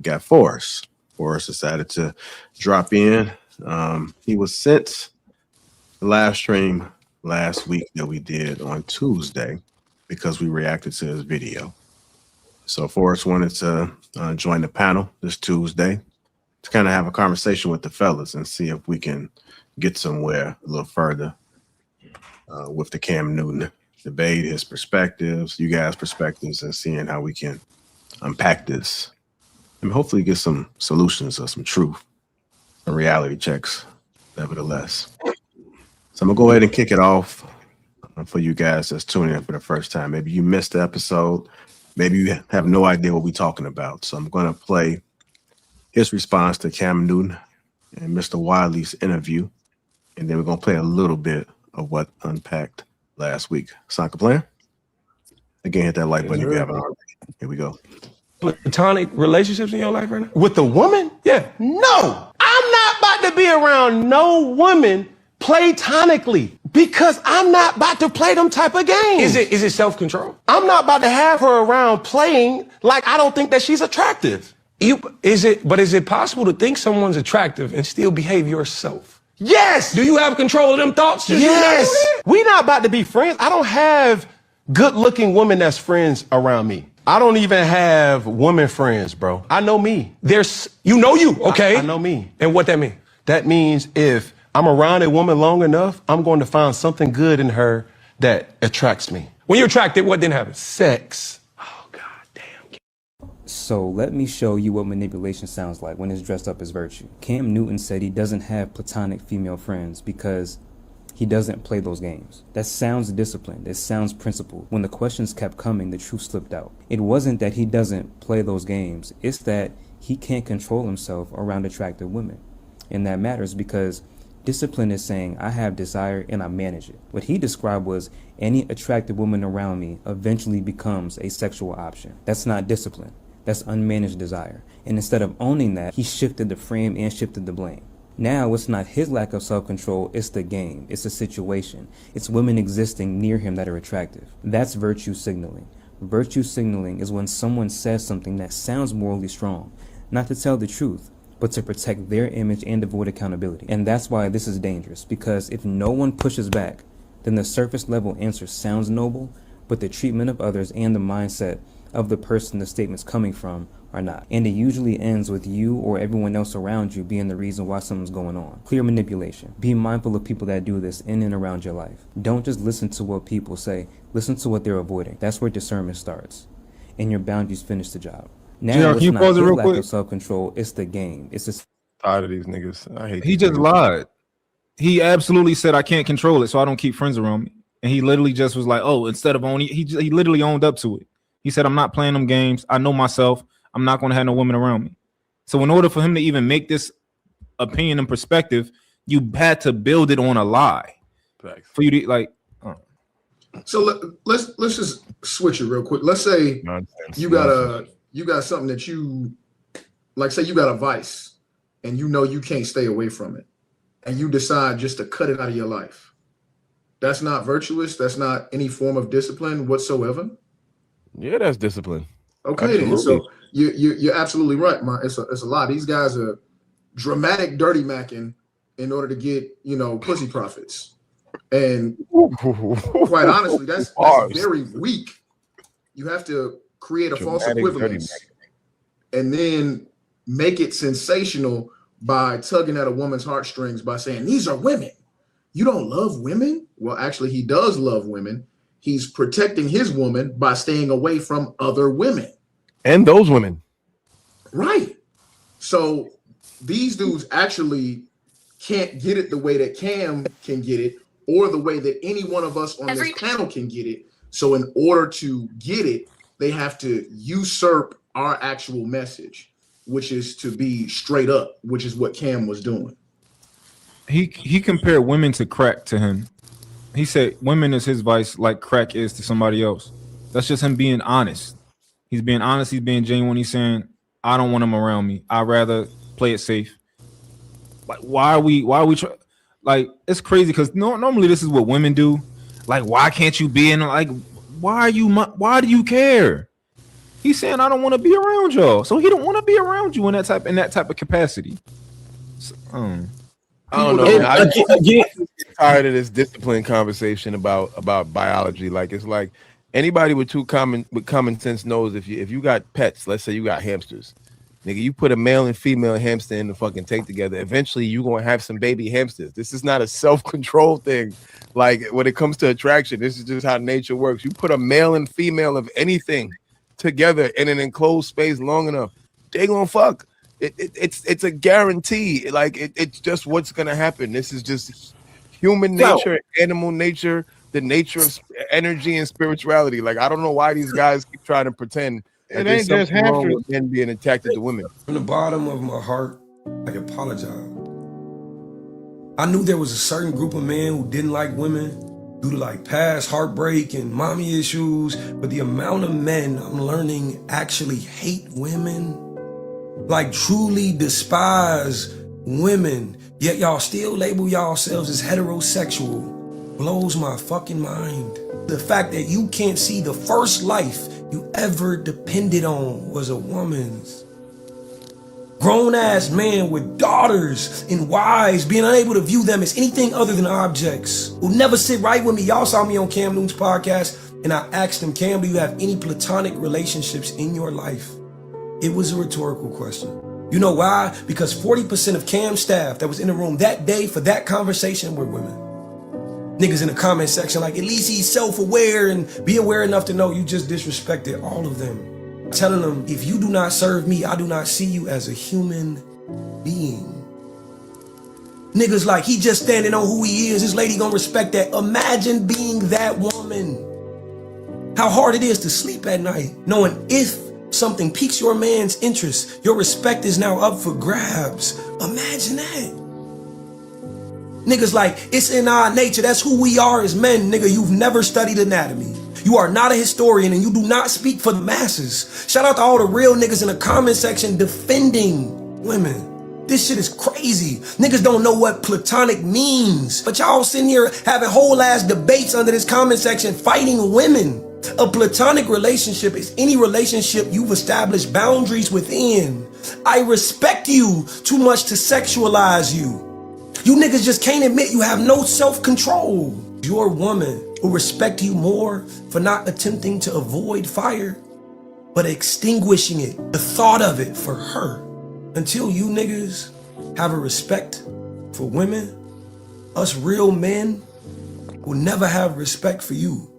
got Forrest. Forrest decided to drop in. He was sent the live stream last week that we did on Tuesday because we reacted to his video. So Forrest wanted to join the panel this Tuesday to kind of have a conversation with the fellas and see if we can get somewhere a little further with the Cam Newton debate, his perspectives, you guys' perspectives, and seeing how we can unpack this and hopefully get some solutions or some truth and reality checks, nevertheless. So I'm gonna go ahead and kick it off for you guys that's tuning in for the first time. Maybe you missed the episode. Maybe you have no idea what we're talking about. So I'm gonna play his response to Cam Newton and Mr. Wiley's interview. And then we're gonna play a little bit of what unpacked last week. Sound like a plan? Again, hit that like button if you haven't already. Here we go. Platonic relationships in your life right now? With the woman? Yeah. No, I'm not about to be around no woman platonically because I'm not about to play them type of games. Is it self-control? I'm not about to have her around playing like I don't think that she's attractive. Is it possible to think someone's attractive and still behave yourself? Yes. Do you have control of them thoughts? Yes. We're not about to be friends. I don't have good-looking women that's friends around me. I don't even have women friends, bro. I know me. You know you, okay? I know me. And what that mean? That means if I'm around a woman long enough, I'm going to find something good in her that attracts me. When you're attracted, what didn't happen? Sex. Oh, God damn. So let me show you what manipulation sounds like when it's dressed up as virtue. Cam Newton said he doesn't have platonic female friends because he doesn't play those games. That sounds disciplined. It sounds principled. When the questions kept coming, the truth slipped out. It wasn't that he doesn't play those games. It's that he can't control himself around attractive women. And that matters because discipline is saying, I have desire and I manage it. What he described was any attractive woman around me eventually becomes a sexual option. That's not discipline. That's unmanaged desire. And instead of owning that, he shifted the frame and shifted the blame. Now it's not his lack of self-control, it's the game, it's a situation. It's women existing near him that are attractive. That's virtue signaling. Virtue signaling is when someone says something that sounds morally strong, not to tell the truth, but to protect their image and avoid accountability. And that's why this is dangerous, because if no one pushes back, then the surface level answer sounds noble, but the treatment of others and the mindset of the person the statement's coming from are not. And it usually ends with you or everyone else around you being the reason why something's going on. Clear manipulation. Be mindful of people that do this in and around your life. Don't just listen to what people say, listen to what they're avoiding. That's where discernment starts. And your boundaries finish the job. Now JR, can you pause it real quick? Self-control, it's the game. It's a Tired of these niggas. I hate He just lied. He absolutely said I can't control it, so I don't keep friends around me. And he literally just was like, oh, instead of owning, he literally owned up to it. He said, I'm not playing them games. I know myself. I'm not going to have no women around me. So in order for him to even make this opinion and perspective, you had to build it on a lie. Thanks. For you to like. So let's just switch it real quick. Let's say you got something that you like. Say you got a vice, and you know you can't stay away from it, and you decide just to cut it out of your life. That's not virtuous. That's not any form of discipline whatsoever. Yeah, that's discipline. Okay, then. So you're absolutely right, man. It's a lot. These guys are dramatic dirty macking in order to get pussy profits, and quite honestly, that's very weak. You have to create a false equivalence and then make it sensational by tugging at a woman's heartstrings by saying these are women. You don't love women? Well, actually, he does love women. He's protecting his woman by staying away from other women. And those women. Right. So these dudes actually can't get it the way that Cam can get it or the way that any one of us on this panel can get it. So in order to get it, they have to usurp our actual message, which is to be straight up, which is what Cam was doing. He compared women to crack to him. He said women is his vice like crack is to somebody else. That's just him being honest. He's being honest. He's being genuine. He's saying, I don't want him around me. I'd rather play it safe. Like, why are we like, it's crazy because normally this is what women do. Like, why can't you be in, like, why do you care? He's saying I don't want to be around y'all, so he don't want to be around you in that type of capacity. So, I don't know, And man. I again, get tired of this discipline conversation about biology. Like, it's like anybody with common sense knows if you got pets, let's say you got hamsters, nigga, you put a male and female hamster in the fucking tank together, eventually you gonna have some baby hamsters. This is not a self-control thing. Like, when it comes to attraction, this is just how nature works. You put a male and female of anything together in an enclosed space long enough, they gonna fuck. It's a guarantee. Like, it's just what's gonna happen. This is just human nature, animal nature, the nature of energy and spirituality. Like, I don't know why these guys keep trying to pretend that there's something wrong with men being attracted to women. From the bottom of my heart, I apologize. I knew there was a certain group of men who didn't like women due to like past heartbreak and mommy issues, but the amount of men I'm learning actually hate women, like truly despise women, yet y'all still label yourselves as heterosexual, blows my fucking mind. The fact that you can't see the first life you ever depended on was a woman's. Grown-ass man with daughters and wives being unable to view them as anything other than objects will never sit right with me. Y'all saw me on Cam Newton's podcast and I asked him, Cam, do you have any platonic relationships in your life? It was a rhetorical question. You know why? Because 40% of Cam's staff that was in the room that day for that conversation were women. Niggas in the comment section like, at least he's self-aware and be aware enough to know you just disrespected all of them. Telling them, if you do not serve me, I do not see you as a human being. Niggas like, he just standing on who he is. This lady gonna respect that. Imagine being that woman. How hard it is to sleep at night, knowing if something piques your man's interest, your respect is now up for grabs. Imagine that. Niggas like, it's in our nature. That's who we are as men, nigga. You've never studied anatomy. You are not a historian and you do not speak for the masses. Shout out to all the real niggas in the comment section defending women. This shit is crazy. Niggas don't know what platonic means. But y'all sitting here having whole ass debates under this comment section fighting women. A platonic relationship is any relationship you've established boundaries within. I respect you too much to sexualize you. You niggas just can't admit you have no self-control. Your woman will respect you more for not attempting to avoid fire, but extinguishing it, the thought of it for her. Until you niggas have a respect for women, us real men will never have respect for you.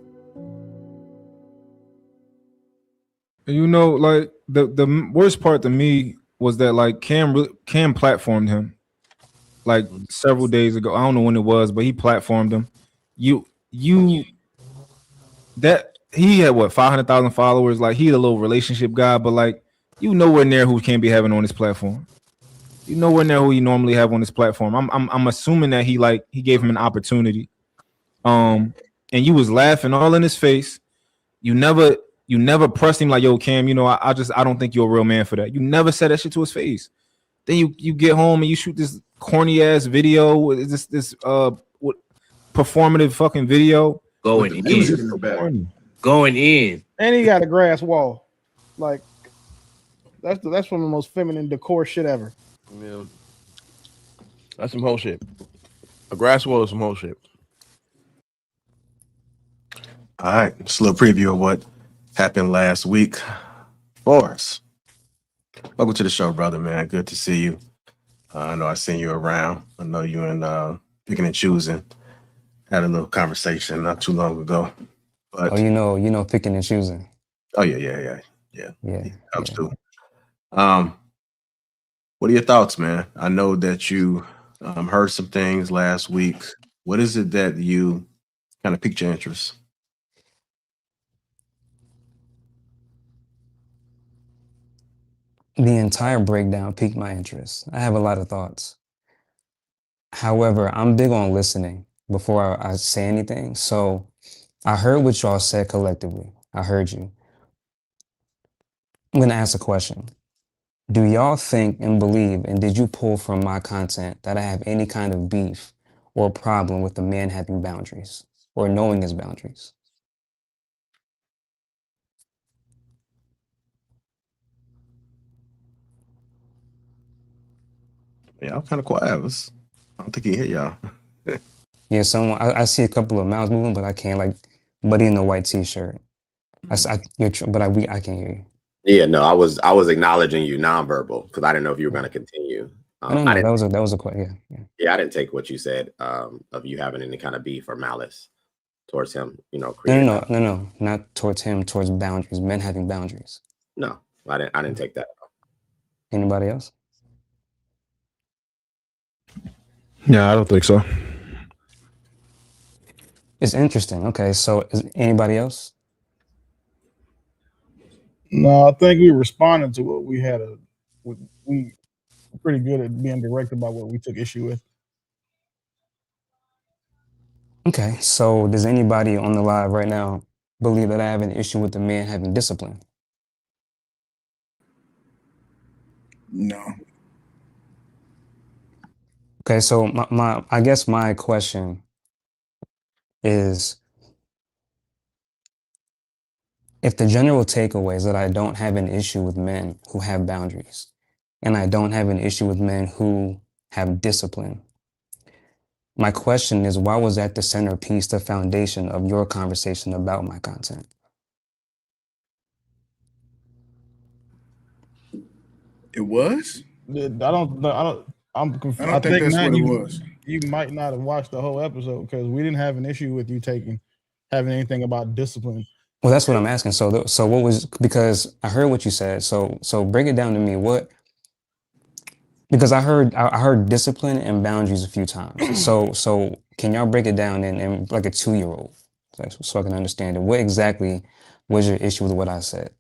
You know, like the worst part to me was that like Cam platformed him like several days ago. I don't know when it was, but he platformed him. That he had what 500,000 followers. Like, he's a little relationship guy, but like, you nowhere near who Cam be having on his platform. You nowhere near who he normally have on his platform. I'm assuming that he gave him an opportunity. And you was laughing all in his face. You never pressed him like, yo, Cam, you know, I don't think you're a real man for that. You never said that shit to his face. Then you get home and you shoot this corny ass video, this performative fucking video. Going in. And he got a grass wall. Like, that's one of the most feminine decor shit ever. Yeah. That's some whole shit. A grass wall is some whole shit. All right, just a little preview of what happened last week. Forrest, welcome to the show, brother, man. Good to see you. I know I seen you around. I know you in picking and choosing. Had a little conversation not too long ago. But you know, picking and choosing. Oh yeah. Helps too. What are your thoughts, man? I know that you heard some things last week. What is it that you kind of piqued your interest? The entire breakdown piqued my interest. I have a lot of thoughts. However, I'm big on listening before I say anything. So I heard what y'all said collectively. I heard you. I'm going to ask a question. Do y'all think and believe, and did you pull from my content, that I have any kind of beef or problem with a man having boundaries or knowing his boundaries? Y'all kind of quiet. I don't think he hit y'all. Yeah, someone I see a couple of mouths moving, but I can't, like buddy in the white t-shirt. I can't hear you. Yeah, no, I was acknowledging you nonverbal because I didn't know if you were going to continue. I don't know. That was a question. Yeah, I didn't take what you said of you having any kind of beef or malice towards him. No, not towards him. Towards boundaries. Men having boundaries. No, I didn't take that. Anybody else? Yeah, I don't think so. It's interesting. Okay, so is anybody else? No, I think we responded to what we had. We were pretty good at being direct about what we took issue with. Okay, so does anybody on the live right now believe that I have an issue with the man having discipline? No. Okay, so I guess my question is, if the general takeaway is that I don't have an issue with men who have boundaries, and I don't have an issue with men who have discipline, my question is, why was that the centerpiece, the foundation of your conversation about my content? It was? I'm confused. I think that's now what it was. You might not have watched the whole episode because we didn't have an issue with you having anything about discipline. Well, that's what I'm asking. So what was, because I heard what you said. So break it down to me. Because I heard discipline and boundaries a few times. So can y'all break it down in like a 2-year-old, so I can understand it? What exactly was your issue with what I said?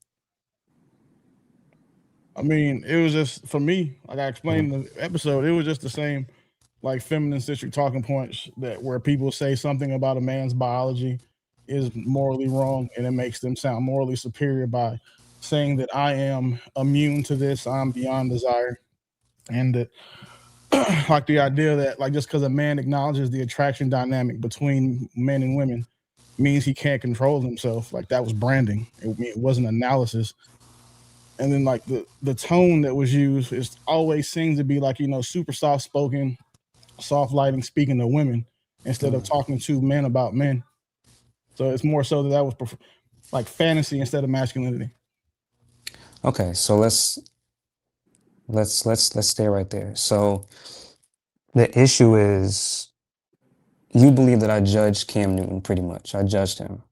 I mean, it was just, for me, like I explained in the episode, it was just the same, like, feminine-centric talking points where people say something about a man's biology is morally wrong, and it makes them sound morally superior by saying that I am immune to this, I'm beyond desire, and that like the idea that, like, just because a man acknowledges the attraction dynamic between men and women means he can't control himself. Like, that was branding. It wasn't analysis. And then, like, the tone that was used always seems to be like, super soft spoken, soft lighting, speaking to women instead of talking to men about men. So it's more so that was like fantasy instead of masculinity. Okay, so let's stay right there. So the issue is, you believe that I judged Cam Newton pretty much. I judged him.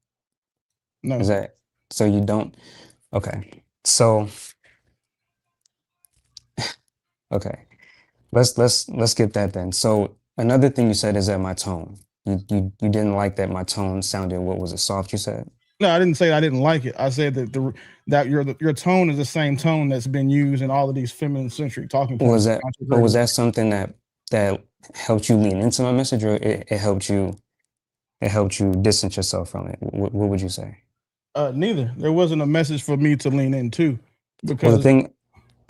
No. Is that, so you don't? Okay. So, okay, let's get that then. So another thing you said is that my tone. You didn't like that my tone sounded, what was it, soft? You said. No, I didn't say I didn't like it. I said that your tone is the same tone that's been used in all of these feminine-centric talking points. Was that something that helped you lean into my message, or it helped you distance yourself from it? What would you say? Neither. There wasn't a message for me to lean into, because well, the thing.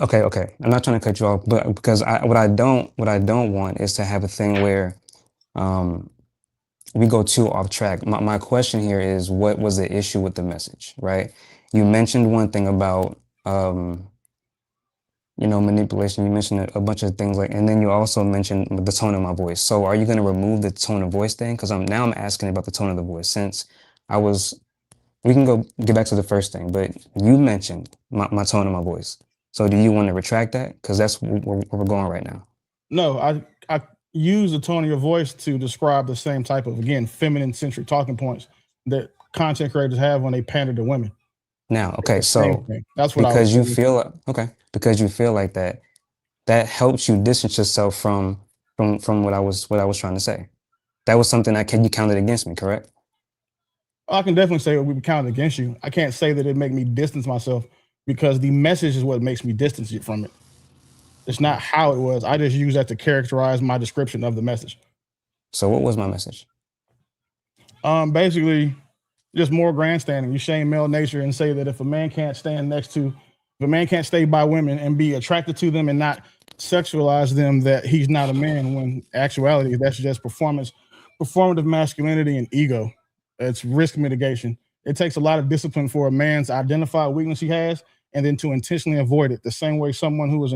Okay. I'm not trying to cut you off, but because what I don't want is to have a thing where we go too off track. My question here is, what was the issue with the message, right? You mentioned one thing about manipulation. You mentioned a bunch of things, and then you also mentioned the tone of my voice. So are you going to remove the tone of voice thing? Because I'm asking about the tone of the voice, since we can get back to the first thing, but you mentioned my tone of my voice. So do you want to retract that? Because that's where we're going right now. No, I use the tone of your voice to describe the same type of, again, feminine-centric talking points that content creators have when they pander to women. Now, okay, so that's what because you feel like that helps you distance yourself from what I was trying to say. That was something that you counted against me, correct? I can definitely say we counted against you. I can't say that it made me distance myself, because the message is what makes me distance you from it. It's not how it was. I just use that to characterize my description of the message. So what was my message? Basically, just more grandstanding. You shame male nature and say that if a man can't stay by women and be attracted to them and not sexualize them, that he's not a man, when actuality, that's just performative masculinity and ego. It's risk mitigation. It takes a lot of discipline for a man to identify a weakness he has and then to intentionally avoid it. The same way someone who is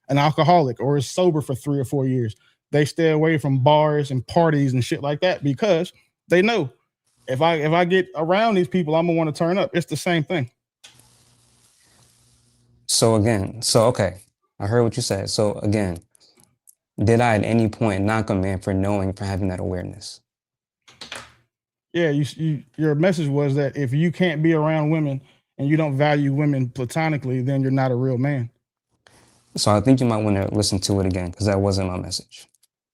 an alcoholic or is sober for 3 or 4 years. They stay away from bars and parties and shit like that because they know if I get around these people, I'm gonna want to turn up. It's the same thing. So okay, I heard what you said. So again, did I at any point knock a man for having that awareness? Yeah, your message was that if you can't be around women and you don't value women platonically, then you're not a real man. So I think you might want to listen to it again, because that wasn't my message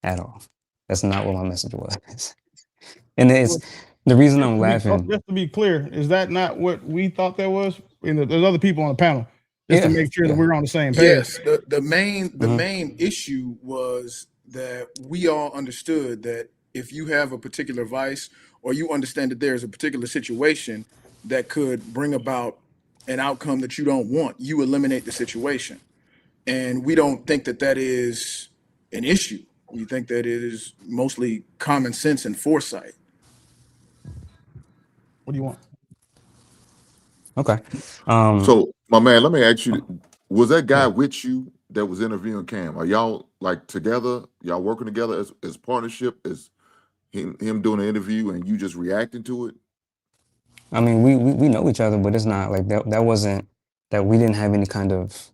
at all. That's not what my message was. And it's the reason I'm laughing. Just to be clear, is that not what we thought that was? And there's other people on the panel. Just to make sure that we're on the same page. Yes, the main issue was that we all understood that if you have a particular vice or you understand that there's a particular situation that could bring about an outcome that you don't want, you eliminate the situation. And we don't think that that is an issue. We think that it is mostly common sense and foresight. What do you want? Okay. So, my man, let me ask you, was that guy with you that was interviewing Cam? Are y'all like together? Y'all working together as partnership, as him doing an interview and you just reacting to it? I mean, we know each other, but it's not like that wasn't that we didn't have any kind of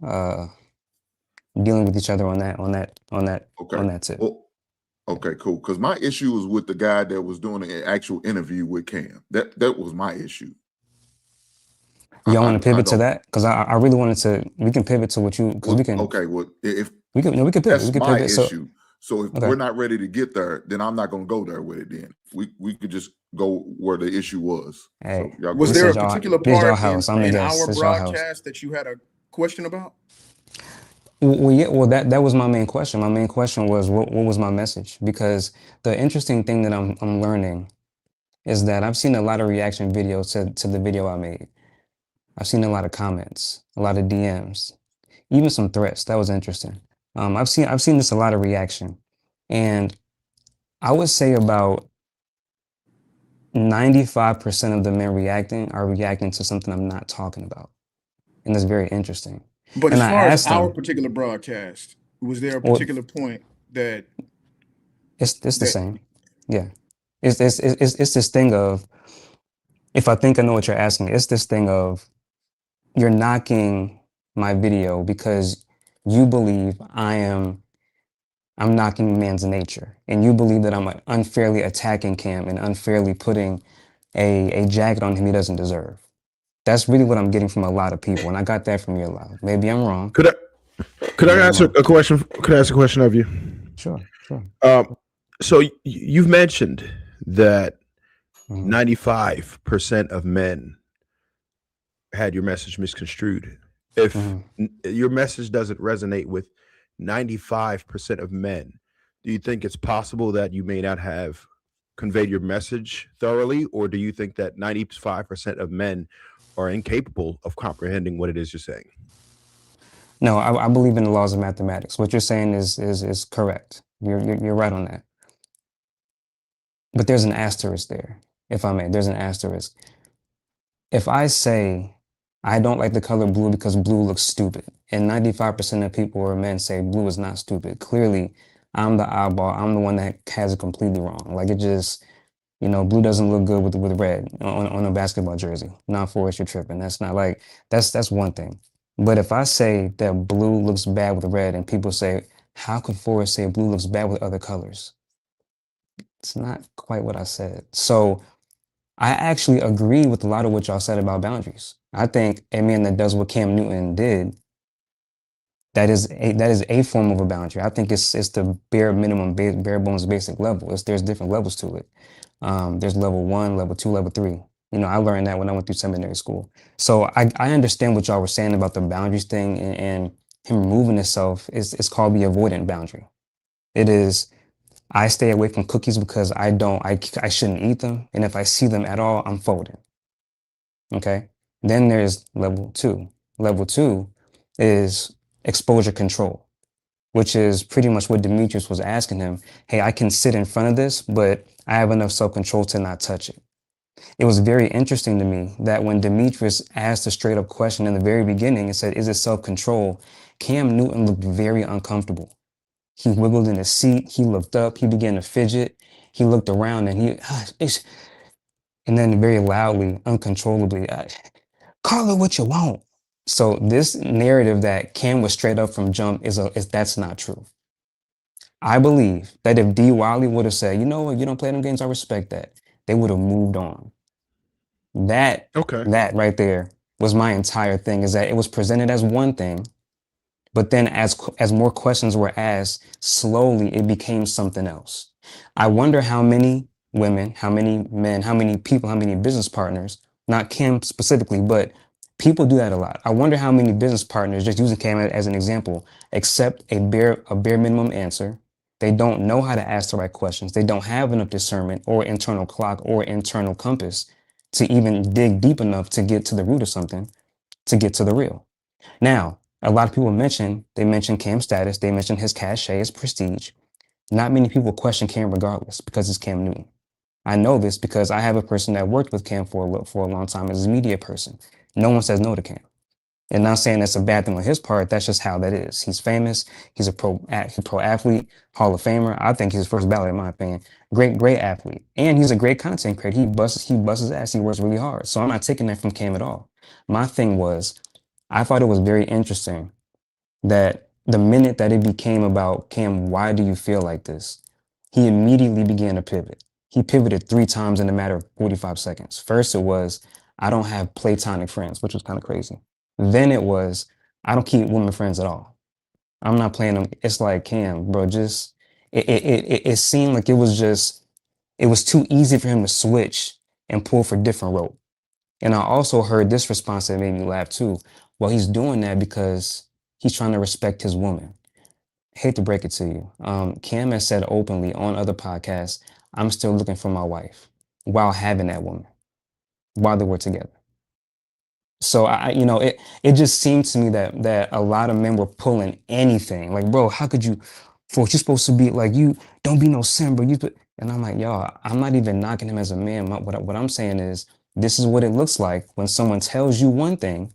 dealing with each other on that tip. Well, okay, cool. Because my issue was with the guy that was doing an actual interview with Cam. That was my issue. Y'all want to pivot to that? Because I really wanted to. We can pivot to what you. Because we can. Okay. Well, if we can pivot. That's we can my pivot. issue. So if we're not ready to get there, then I'm not going to go there with it. Then we could just go where the issue was. Hey, so was there a particular part in our broadcast that you had a question about? Well, yeah. Well, that was my main question. My main question was what was my message? Because the interesting thing that I'm learning is that I've seen a lot of reaction videos to the video I made. I've seen a lot of comments, a lot of DMs, even some threats. That was interesting. I've seen this a lot of reaction, and I would say about 95% of the men reacting are reacting to something I'm not talking about, and that's very interesting. But as far as our particular broadcast, was there a particular point that it's the same? Yeah, it's this thing of, if I think I know what you're asking, it's this thing of you're knocking my video because you believe I'm knocking man's nature, and you believe that I'm unfairly attacking Cam and unfairly putting a jacket on him he doesn't deserve. That's really what I'm getting from a lot of people, and I got that from you a lot. Maybe I'm wrong. Could I ask a question? Could I ask a question of you? Sure. So you've mentioned that 95% of men had your message misconstrued. If your message doesn't resonate with 95% of men, do you think it's possible that you may not have conveyed your message thoroughly, or do you think that 95% of men are incapable of comprehending what it is you're saying? No, I believe in the laws of mathematics. What you're saying is correct. You're right on that. But there's an asterisk there, if I may. There's an asterisk. If I say I don't like the color blue because blue looks stupid, and 95% of people or men say blue is not stupid, clearly I'm the oddball. I'm the one that has it completely wrong. Like, it just, blue doesn't look good with red on a basketball jersey. Not Forrest, you're tripping. That's not like, that's one thing. But if I say that blue looks bad with red, and people say, how could Forrest say blue looks bad with other colors? It's not quite what I said. So I actually agree with a lot of what y'all said about boundaries. I think a man that does what Cam Newton did, that is a form of a boundary. I think it's the bare minimum, bare bones basic level. There's different levels to it. There's level 1, level 2, level 3. I learned that when I went through seminary school. So I understand what y'all were saying about the boundaries thing, and him removing himself is called the avoidant boundary. It is, I stay away from cookies because I shouldn't eat them. And if I see them at all, I'm folding. Okay. Then there's level 2. Level 2 is exposure control, which is pretty much what Demetrius was asking him. Hey, I can sit in front of this, but I have enough self-control to not touch it. It was very interesting to me that when Demetrius asked a straight up question in the very beginning and said, is it self-control? Cam Newton looked very uncomfortable. He wiggled in his seat. He looked up. He began to fidget. He looked around and and then very loudly, uncontrollably, call it what you want. So this narrative that Cam was straight up from jump is that's not true. I believe that if D. Wiley would have said, you know what, you don't play them games, I respect that, they would have moved on. That right there was my entire thing, is that it was presented as one thing, but then as more questions were asked, slowly it became something else. I wonder how many women, how many men, how many people, how many business partners, not Cam specifically, but people do that a lot. I wonder how many business partners, just using Cam as an example, accept a bare minimum answer. They don't know how to ask the right questions. They don't have enough discernment or internal clock or internal compass to even dig deep enough to get to the root of something, to get to the real. Now, a lot of people mention Cam's status. They mention his cachet, his prestige. Not many people question Cam regardless, because it's Cam Newton. I know this because I have a person that worked with Cam for a long time as a media person. No one says no to Cam. And not saying that's a bad thing on his part. That's just how that is. He's famous. He's a pro athlete, Hall of Famer. I think he's first ballot in my opinion. Great athlete. And he's a great content creator. He busts his ass. He works really hard. So I'm not taking that from Cam at all. My thing was, I thought it was very interesting that the minute that it became about Cam, why do you feel like this? He immediately began to pivot. He pivoted 3 times in a matter of 45 seconds. First, it was, I don't have platonic friends, which was kind of crazy. Then it was, I don't keep women friends at all. I'm not playing them. It's like, Cam, bro, just, it seemed like it was too easy for him to switch and pull for different rope. And I also heard this response that made me laugh too. Well, he's doing that because he's trying to respect his woman. Hate to break it to you. Cam has said openly on other podcasts, I'm still looking for my wife while having that woman, while they were together. So it just seemed to me that a lot of men were pulling anything. Like, bro, how could you, Forrest, you're supposed to be like, you don't be no sin, bro. And I'm like, y'all, I'm not even knocking him as a man. What I'm saying is, this is what it looks like when someone tells you one thing,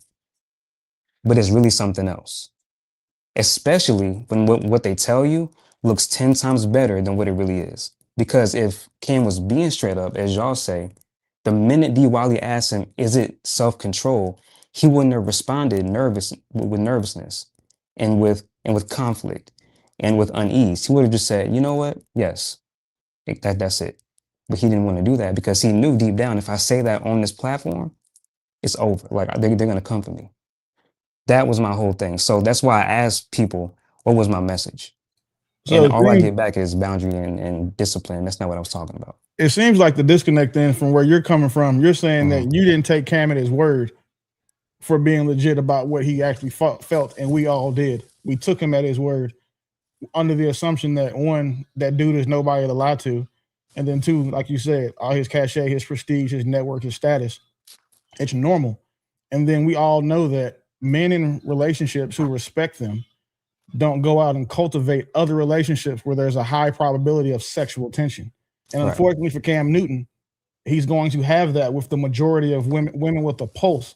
but it's really something else. Especially when what they tell you looks 10 times better than what it really is. Because if Cam was being straight up, as y'all say, the minute D. Wiley asked him, is it self-control, he wouldn't have responded with nervousness and with conflict and with unease. He would have just said, you know what? Yes, that's it. But he didn't want to do that because he knew deep down, if I say that on this platform, it's over. Like, they're going to come for me. That was my whole thing. So that's why I asked people, what was my message? So and all I get back is boundary and discipline. That's not what I was talking about. It seems like the disconnect then from where you're coming from, you're saying that you didn't take Cam at his word for being legit about what he actually felt, and we all did. We took him at his word under the assumption that, 1, that dude is nobody to lie to, and then 2, like you said, all his cachet, his prestige, his network, his status, it's normal. And then we all know that men in relationships who respect them don't go out and cultivate other relationships where there's a high probability of sexual tension. And unfortunately for Cam Newton, he's going to have that with the majority of women with a pulse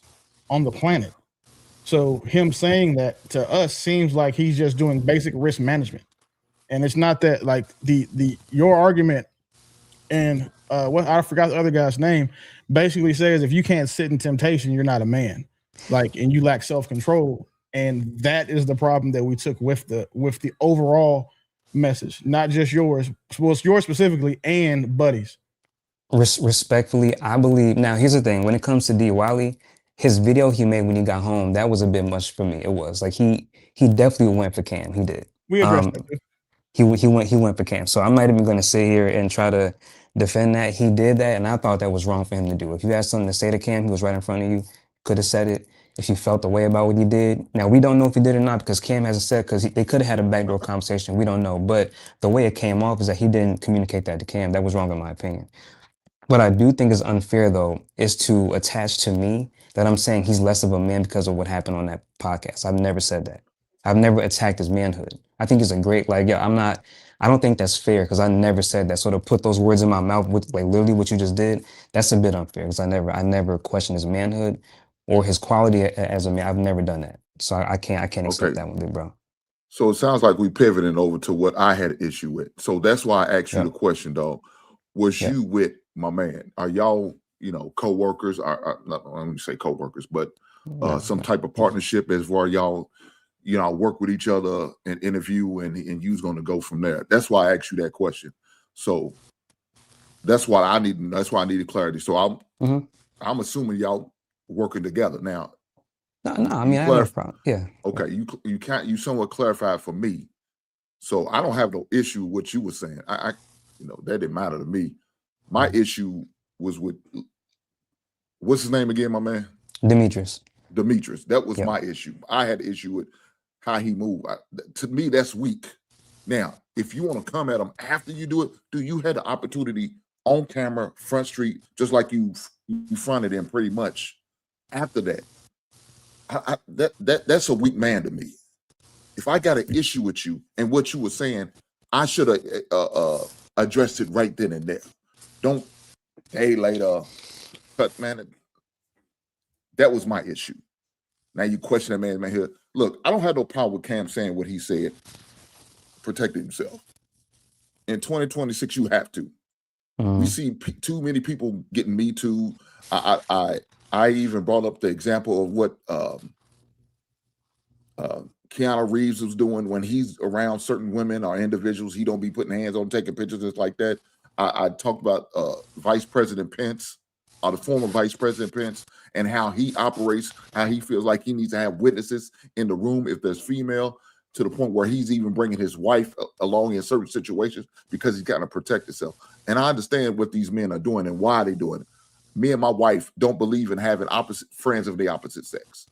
on the planet. So him saying that to us seems like he's just doing basic risk management. And it's not that, like, your argument, and what I forgot the other guy's name, basically says if you can't sit in temptation, you're not a man. Like, and you lack self-control. And that is the problem that we took with the overall message, not just yours. Well, it's yours specifically and Buddy's. Respectfully, I believe. Now, here's the thing. When it comes to D. Wiley, his video he made when he got home, that was a bit much for me. It was like he definitely went for Cam. He did. We addressed it. He went for Cam. So I'm not even going to sit here and try to defend that. He did that, and I thought that was wrong for him to do. If you had something to say to Cam, he was right in front of you, could have said it. If you felt the way about what he did. Now, we don't know if he did or not because Cam hasn't said, because they could have had a backdoor conversation. We don't know. But the way it came off is that he didn't communicate that to Cam. That was wrong in my opinion. What I do think is unfair, though, is to attach to me that I'm saying he's less of a man because of what happened on that podcast. I've never said that. I've never attacked his manhood. I think he's a great, I don't think that's fair because I never said that. So to put those words in my mouth with, like, literally what you just did, that's a bit unfair because I never questioned his manhood or his quality as a man. I've never done that. So I can't accept that one, big bro. So it sounds like we pivoting over to what I had an issue with. So that's why I asked you Yep. the question, dog. Was Yep. you with my man? Are y'all, co-workers? Not, let me say co-workers, but some type of partnership as far y'all, work with each other and interview and you's going to go from there. That's why I asked you that question. So that's why I needed clarity. So I'm assuming y'all working together now. No, I mean, I have no problem. Yeah. Okay, you somewhat clarified for me, so I don't have no issue with what you were saying. I that didn't matter to me. My issue was with what's his name again, my man? Demetrius. That was my issue. I had an issue with how he moved. To me, that's weak. Now, if you want to come at him after you do it, you had the opportunity on camera, front street, just like you fronted him pretty much. After that. That's a weak man to me. If I got an issue with you and what you were saying, I should have addressed it right then and there. Don't day later, but man, that was my issue. Now you question that man here. Look, I don't have no problem with Cam saying what he said, protecting himself. In 2026, you have to. We see too many people getting Me Too. I even brought up the example of what Keanu Reeves was doing when he's around certain women or individuals. He don't be putting hands on, taking pictures, just like that. I talked about Vice President Pence, or the former Vice President Pence, and how he operates, how he feels like he needs to have witnesses in the room if there's female, to the point where he's even bringing his wife along in certain situations because he's got to protect himself. And I understand what these men are doing and why they're doing it. Me and my wife don't believe in having opposite friends of the opposite sex.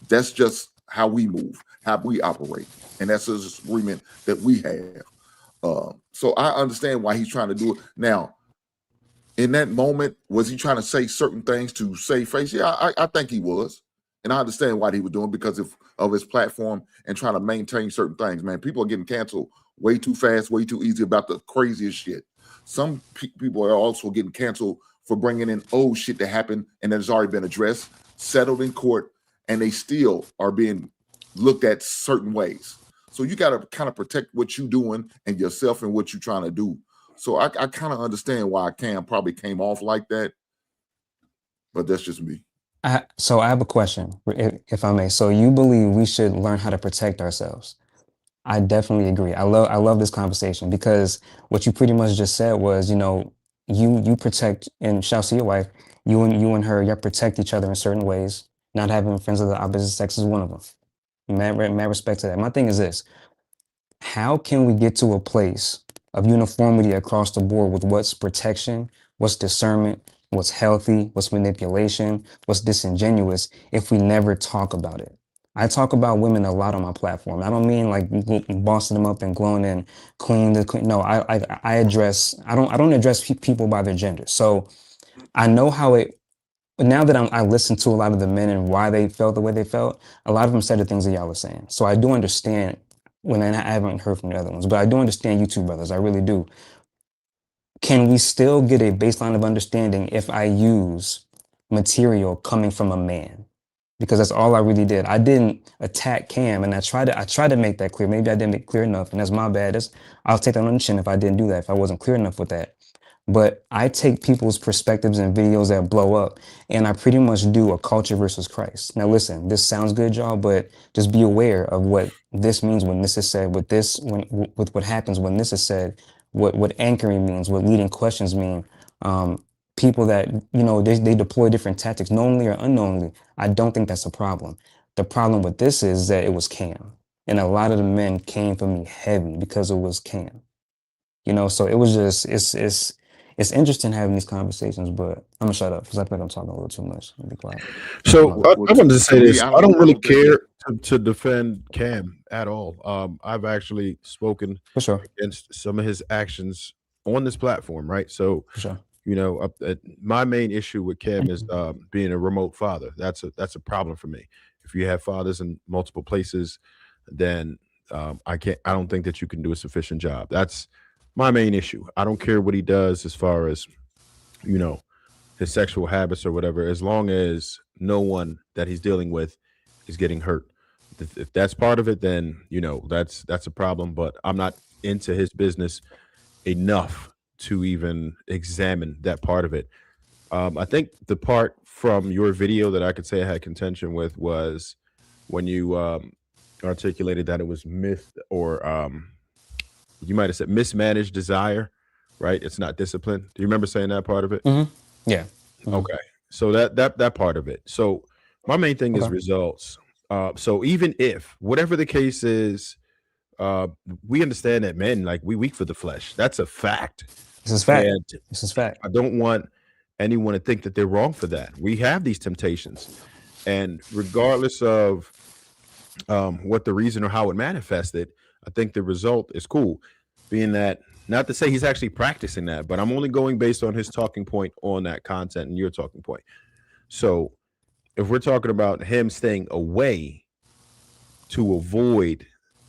That's just how we move, how we operate. And that's a disagreement that we have. So I understand why he's trying to do it. Now, in that moment, was he trying to say certain things to save face? Yeah, I think he was. And I understand why he was doing it because of his platform and trying to maintain certain things. Man, people are getting canceled way too fast, way too easy about the craziest shit. Some people are also getting canceled for bringing in old shit that happened and that has already been addressed, settled in court, and they still are being looked at certain ways. So you got to kind of protect what you're doing and yourself and what you're trying to do. So I kind of understand why Cam probably came off like that, but that's just me. So I have a question, if I may. So you believe we should learn how to protect ourselves? I definitely agree. I love this conversation because what you pretty much just said was, you protect, and shout to your wife, you and her, you protect each other in certain ways. Not having friends of the opposite sex is one of them. Mad respect to that. My thing is this: how can we get to a place of uniformity across the board with what's protection, what's discernment, what's healthy, what's manipulation, what's disingenuous, if we never talk about it? I talk about women a lot on my platform. I don't mean like bossing them up and glowing and queen. No, I address. I don't address people by their gender. So I know how it. Now that I listen to a lot of the men and why they felt the way they felt, a lot of them said the things that y'all were saying. So I do understand. I haven't heard from the other ones, but I do understand you two brothers. I really do. Can we still get a baseline of understanding if I use material coming from a man? Because that's all I really did. I didn't attack Cam, and I tried to make that clear. Maybe I didn't make it clear enough, and that's my bad. I'll take that on the chin if I didn't do that, if I wasn't clear enough with that. But I take people's perspectives and videos that blow up, and I pretty much do a culture versus Christ. Now listen, this sounds good, y'all, but just be aware of what this means when this is said, with what happens when this is said, what anchoring means, what leading questions mean. People that, they deploy different tactics, knowingly or unknowingly. I don't think that's a problem. The problem with this is that it was Cam. And a lot of the men came for me heavy because it was Cam. So it was just, it's interesting having these conversations, but I'm gonna shut up because I think I'm talking a little too much. I'll be quiet. So I wanted to say this. I don't really care think to defend Cam at all. I've actually spoken For sure. against some of his actions on this platform, right? So, For sure. my main issue with Cam is being a remote father. That's a problem for me. If you have fathers in multiple places, then I don't think that you can do a sufficient job. That's my main issue. I don't care what he does as far as, his sexual habits or whatever, as long as no one that he's dealing with is getting hurt. If that's part of it, then that's a problem. But I'm not into his business enough to even examine that part of it. I think the part from your video that I could say I had contention with was when you articulated that it was you might have said mismanaged desire, right? It's not discipline. Do you remember saying that part of it? Yeah. Okay. So that part of it. So my main thing is results. So even if whatever the case is, we understand that men, like, we weak for the flesh. That's a fact. This is fact. And This is fact. I don't want anyone to think that they're wrong for that. We have these temptations, and regardless of what the reason or how it manifested, I think the result is cool. Being that, not to say he's actually practicing that, but I'm only going based on his talking point on that content and your talking point. So if we're talking about him staying away to avoid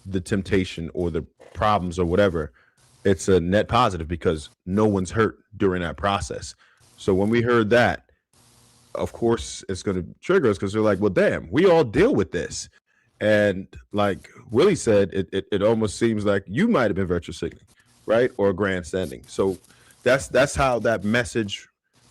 the temptation or the problems or whatever, it's a net positive because no one's hurt during that process. So when we heard that, of course, it's going to trigger us because they're like, well, damn, we all deal with this. And like Willie said, it almost seems like you might have been virtue signaling, right? Or grandstanding. So that's how that message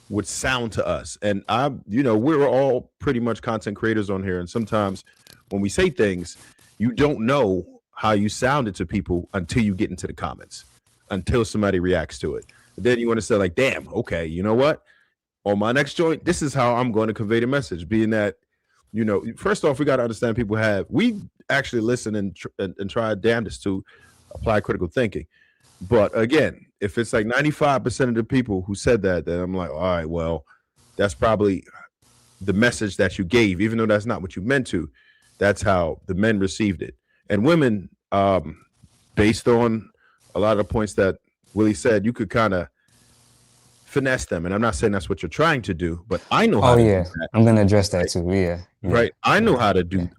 would sound to us. And we're all pretty much content creators on here. And sometimes when we say things, you don't know how you sounded to people until you get into the comments, until somebody reacts to it. Then you want to say like, damn, okay, you know what? On my next joint, this is how I'm going to convey the message. Being that, first off, we got to understand we actually listen and try our damnedest to apply critical thinking. But again, if it's like 95% of the people who said that, then I'm like, all right, well, that's probably the message that you gave, even though that's not what you meant to. That's how the men received it. And women, based on a lot of the points that Willie said, you could kind of finesse them. And I'm not saying that's what you're trying to do, but I know how to do that. I'm going to address that too. Yeah. Right. I know how to do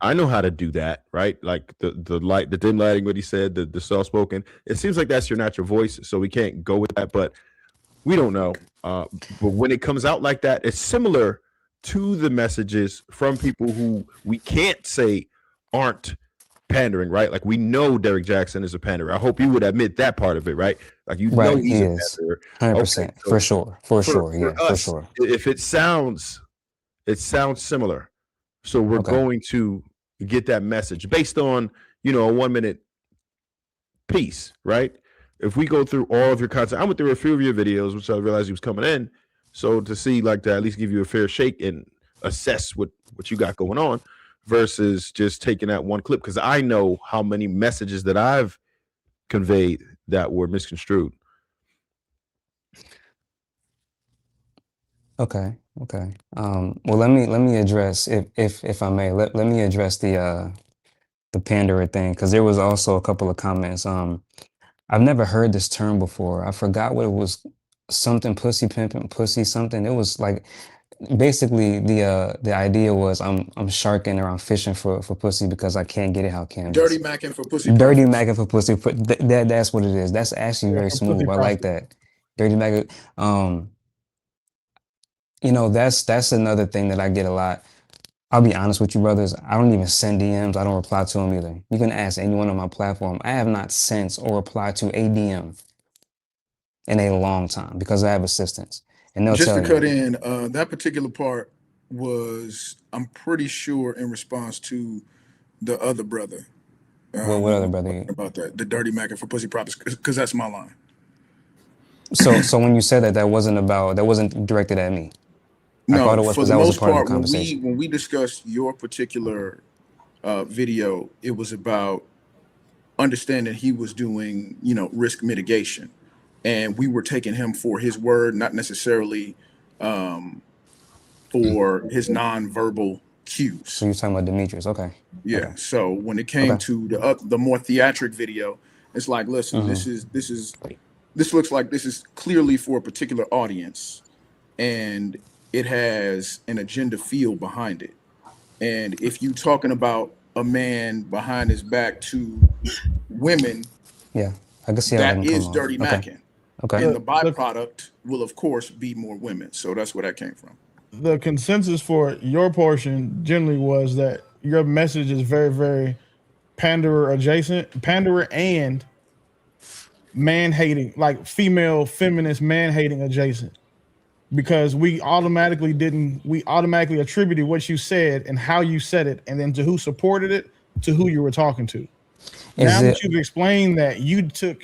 that, right? Like the dim lighting, what he said, the soft spoken. It seems like that's your natural voice, so we can't go with that, but we don't know. But when it comes out like that, it's similar to the messages from people who we can't say aren't pandering, right? Like we know Derek Jackson is a panderer. I hope you would admit that part of it, right? Like he's a panderer. 100%. Okay, so for sure. If it sounds similar. So we're going to get that message based on, a 1 minute piece, right? If we go through all of your content, I went through a few of your videos, which I realized he was coming in. So to see like to at least give you a fair shake and assess what you got going on versus just taking that one clip. Because I know how many messages that I've conveyed that were misconstrued. Okay. Well, let me address, if I may, let me address the panderer thing, because there was also a couple of comments. I've never heard this term before. I forgot what it was. Something pussy pimping, pussy something. It was like basically the idea was I'm sharking or I'm fishing for pussy because I can't get it how Cam Dirty macking for pussy. Dirty macking for pussy. That's what it is. That's actually very smooth. I like that. Dirty macking. That's another thing that I get a lot. I'll be honest with you, brothers. I don't even send DMs. I don't reply to them either. You can ask anyone on my platform. I have not sent or replied to a DM in a long time because I have assistants. And they'll just tell to cut you. in, that particular part was, I'm pretty sure, in response to the other brother. What other brother? About that, the dirty macking for pussy props, because that's my line. So when you said that wasn't directed at me. No, I thought it was, for the was most a part part, of the conversation. when we discussed your particular video, it was about understanding he was doing, risk mitigation, and we were taking him for his word, not necessarily for his non-verbal cues. So you're talking about Demetrius, okay? Yeah. Okay. So when it came to the more theatric video, it's like, listen, this looks like this is clearly for a particular audience, and it has an agenda feel behind it. And if you talking about a man behind his back to women, I can see that is dirty macking. Okay. And the byproduct will, of course, be more women. So that's where that came from. The consensus for your portion generally was that your message is very, very panderer adjacent, panderer and man hating, like female feminist man hating adjacent, because we automatically attributed what you said and how you said it, and then to who supported it, to who you were talking to. Now that you've explained that you took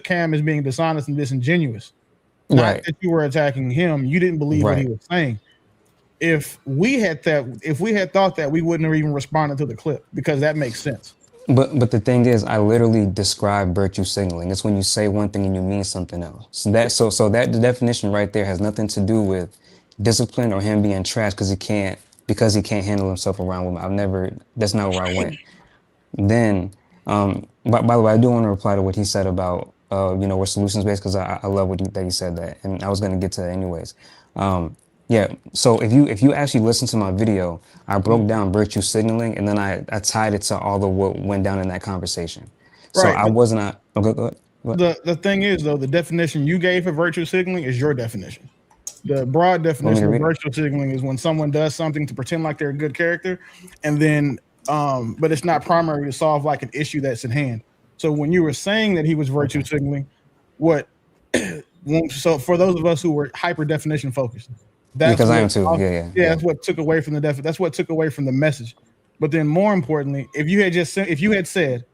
Cam as being dishonest and disingenuous, not that you were attacking him. You didn't believe what he was saying. If we had thought that, we wouldn't have even responded to the clip, because that makes sense. But the thing is, I literally describe virtue signaling. It's when you say one thing and you mean something else. So that the definition right there has nothing to do with discipline or him being trash because he can't handle himself around women. That's not where I went. Then, by the way, I do want to reply to what he said about we're solutions based, because I love that he said that, and I was going to get to that anyways. Yeah, so if you actually listen to my video, I broke down virtue signaling, and then I tied it to all of what went down in that conversation. So Right. I wasn't okay, go ahead. The thing is, though, the definition you gave for virtue signaling is your definition. The broad definition of virtue signaling is when someone does something to pretend like they're a good character, and then but it's not primary to solve like an issue that's in hand. So when you were saying that he was virtue signaling, so for those of us who were hyper definition focused, because I am too. Yeah. That's what took away from that's what took away from the message. But then more importantly, if you had said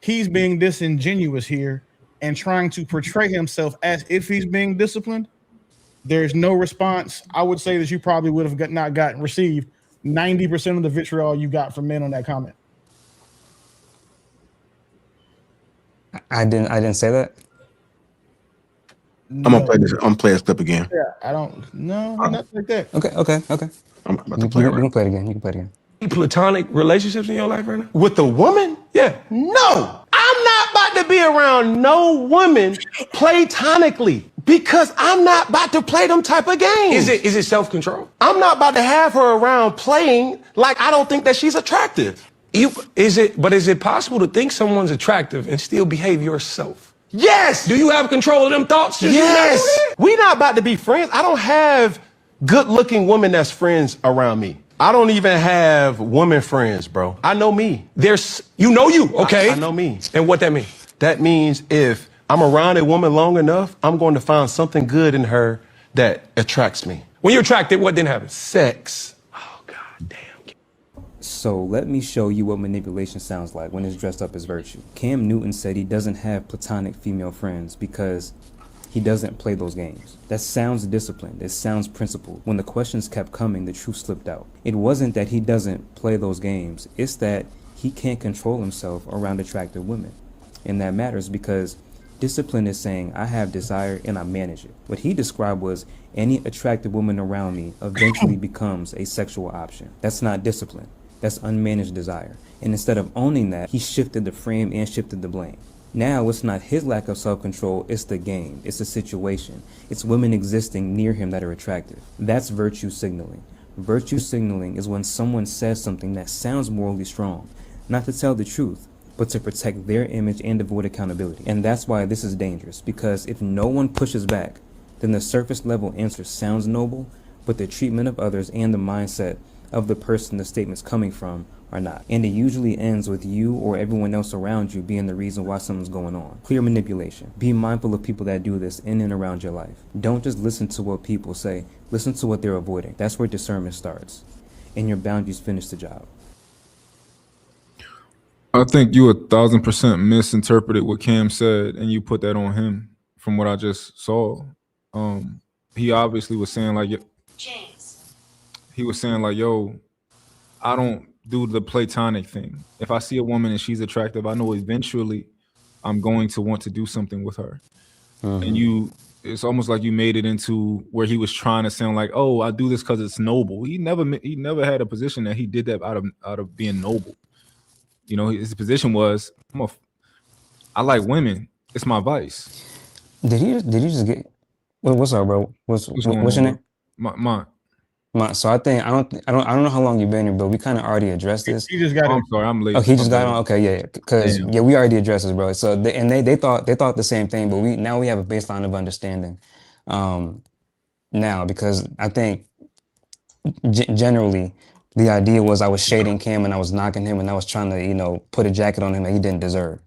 he's being disingenuous here and trying to portray himself as if he's being disciplined, there's no response. I would say that you probably would have received 90% of the vitriol you got from men on that comment. I didn't say that. I'm gonna play this. I'm gonna play this clip again. Yeah, I don't. No, not like that. Okay. I'm about to play it. You can play it again. You can play it again. Platonic relationships in your life right now? With a woman? Yeah. No, I'm not about to be around no woman platonically, because I'm not about to play them type of games. Is it self-control? I'm not about to have her around playing like I don't think that she's attractive. Is it possible to think someone's attractive and still behave yourself? Yes. Do you have control of them thoughts? Yes. We not about to be friends. I don't have good-looking women that's friends around me. I don't even have women friends, bro. I know me. Okay. I know me. And what that mean? That means if I'm around a woman long enough, I'm going to find something good in her that attracts me. When you're attracted, what then happens? Sex. Oh, God damn. So let me show you what manipulation sounds like when it's dressed up as virtue. Cam Newton said he doesn't have platonic female friends because he doesn't play those games. That sounds disciplined. It sounds principled. When the questions kept coming, the truth slipped out. It wasn't that he doesn't play those games. It's that he can't control himself around attractive women. And that matters because discipline is saying, I have desire and I manage it. What he described was any attractive woman around me eventually becomes a sexual option. That's not discipline. That's unmanaged desire. And instead of owning that, he shifted the frame and shifted the blame. Now it's not his lack of self-control, it's the game, it's the situation. It's women existing near him that are attractive. That's virtue signaling. Virtue signaling is when someone says something that sounds morally strong, not to tell the truth, but to protect their image and avoid accountability. And that's why this is dangerous, because if no one pushes back, then the surface level answer sounds noble, but the treatment of others and the mindset of the person the statement's coming from are not. And it usually ends with you or everyone else around you being the reason why something's going on. Clear manipulation. Be mindful of people that do this in and around your life. Don't just listen to what people say, listen to what they're avoiding. That's where discernment starts. And your boundaries finish the job. I think you 1,000% misinterpreted what Cam said, and you put that on him from what I just saw. He obviously was saying like, yo, I don't do the platonic thing. If I see a woman and she's attractive, I know eventually I'm going to want to do something with her. And it's almost like you made it into where he was trying to sound like, oh, I do this because it's noble. He never had a position that he did that out of being noble. You know, his position was, I like women. It's my vice. Did you just get? What's up, bro? What's your name? So I don't know how long you've been here, but we kind of already addressed this. He just got I'm sorry, I'm late. Oh, he just got on. Okay, yeah, because we already addressed this, bro. So they thought the same thing, but we have a baseline of understanding now, because I think generally The idea was I was shading Cam and I was knocking him and I was trying to, you know, put a jacket on him that he didn't deserve.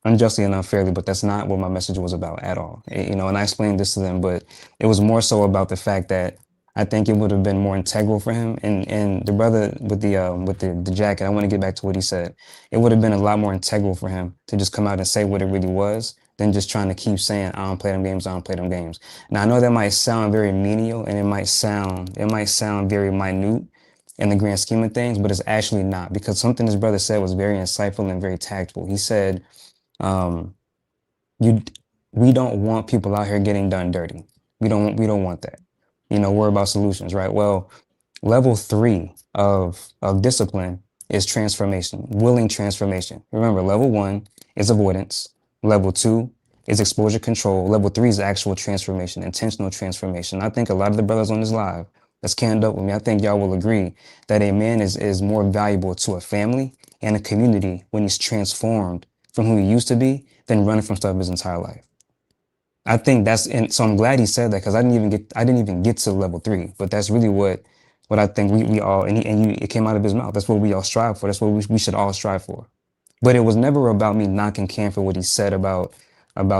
Unjustly and unfairly, but that's not what my message was about at all. You know, and I explained this to them, but it was more so about the fact that I think it would have been more integral for him. And the brother with the jacket, I want to get back to what he said. It would have been a lot more integral for him to just come out and say what it really was than just trying to keep saying, I don't play them games, I don't play them games. Now I know that might sound very menial and it might sound very minute in the grand scheme of things, but it's actually not, because something his brother said was very insightful and very tactful. He said, we don't want people out here getting done dirty. We don't want that. You know, we're about solutions, right? Well, level 3 of discipline is transformation, willing transformation. Remember, level 1 is avoidance. Level 2 is exposure control. Level 3 is actual transformation, intentional transformation. I think a lot of the brothers on this live that's canned up with me, I think y'all will agree that a man is more valuable to a family and a community when he's transformed from who he used to be than running from stuff his entire life. I think and so I'm glad he said that, because I didn't even get to level 3, but that's really what I think we all, it came out of his mouth. That's what we all strive for. That's what we should all strive for. But it was never about me knocking Cam for what he said about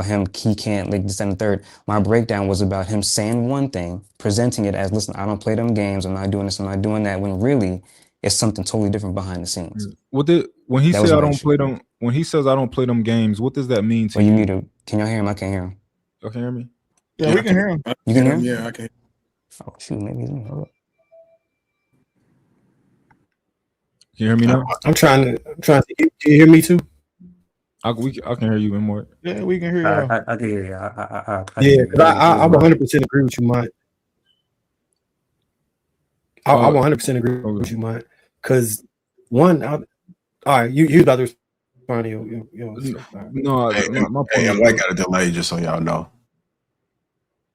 him, he can't, like this and the third. My breakdown was about him saying one thing, presenting it as, listen, I don't play them games, I'm not doing this, I'm not doing that, when really it's something totally different behind the scenes. When he says I don't play them, when he says I don't play them games, what does that mean to you? Can y'all hear him? I can't hear him. Y'all can hear me? Yeah, we can hear him. You can hear him? Yeah, I can. Oh shoot, maybe he's hold up. Can you hear me now? I'm trying to. Can you hear me too? I can hear you, more. Yeah, we can hear you. I can hear you. Yeah, because I 100% agree with you, Mike. I 100% agree with you, Mike. Because one, all right, you about to respond to your No, my point. I got a delay, just so y'all know.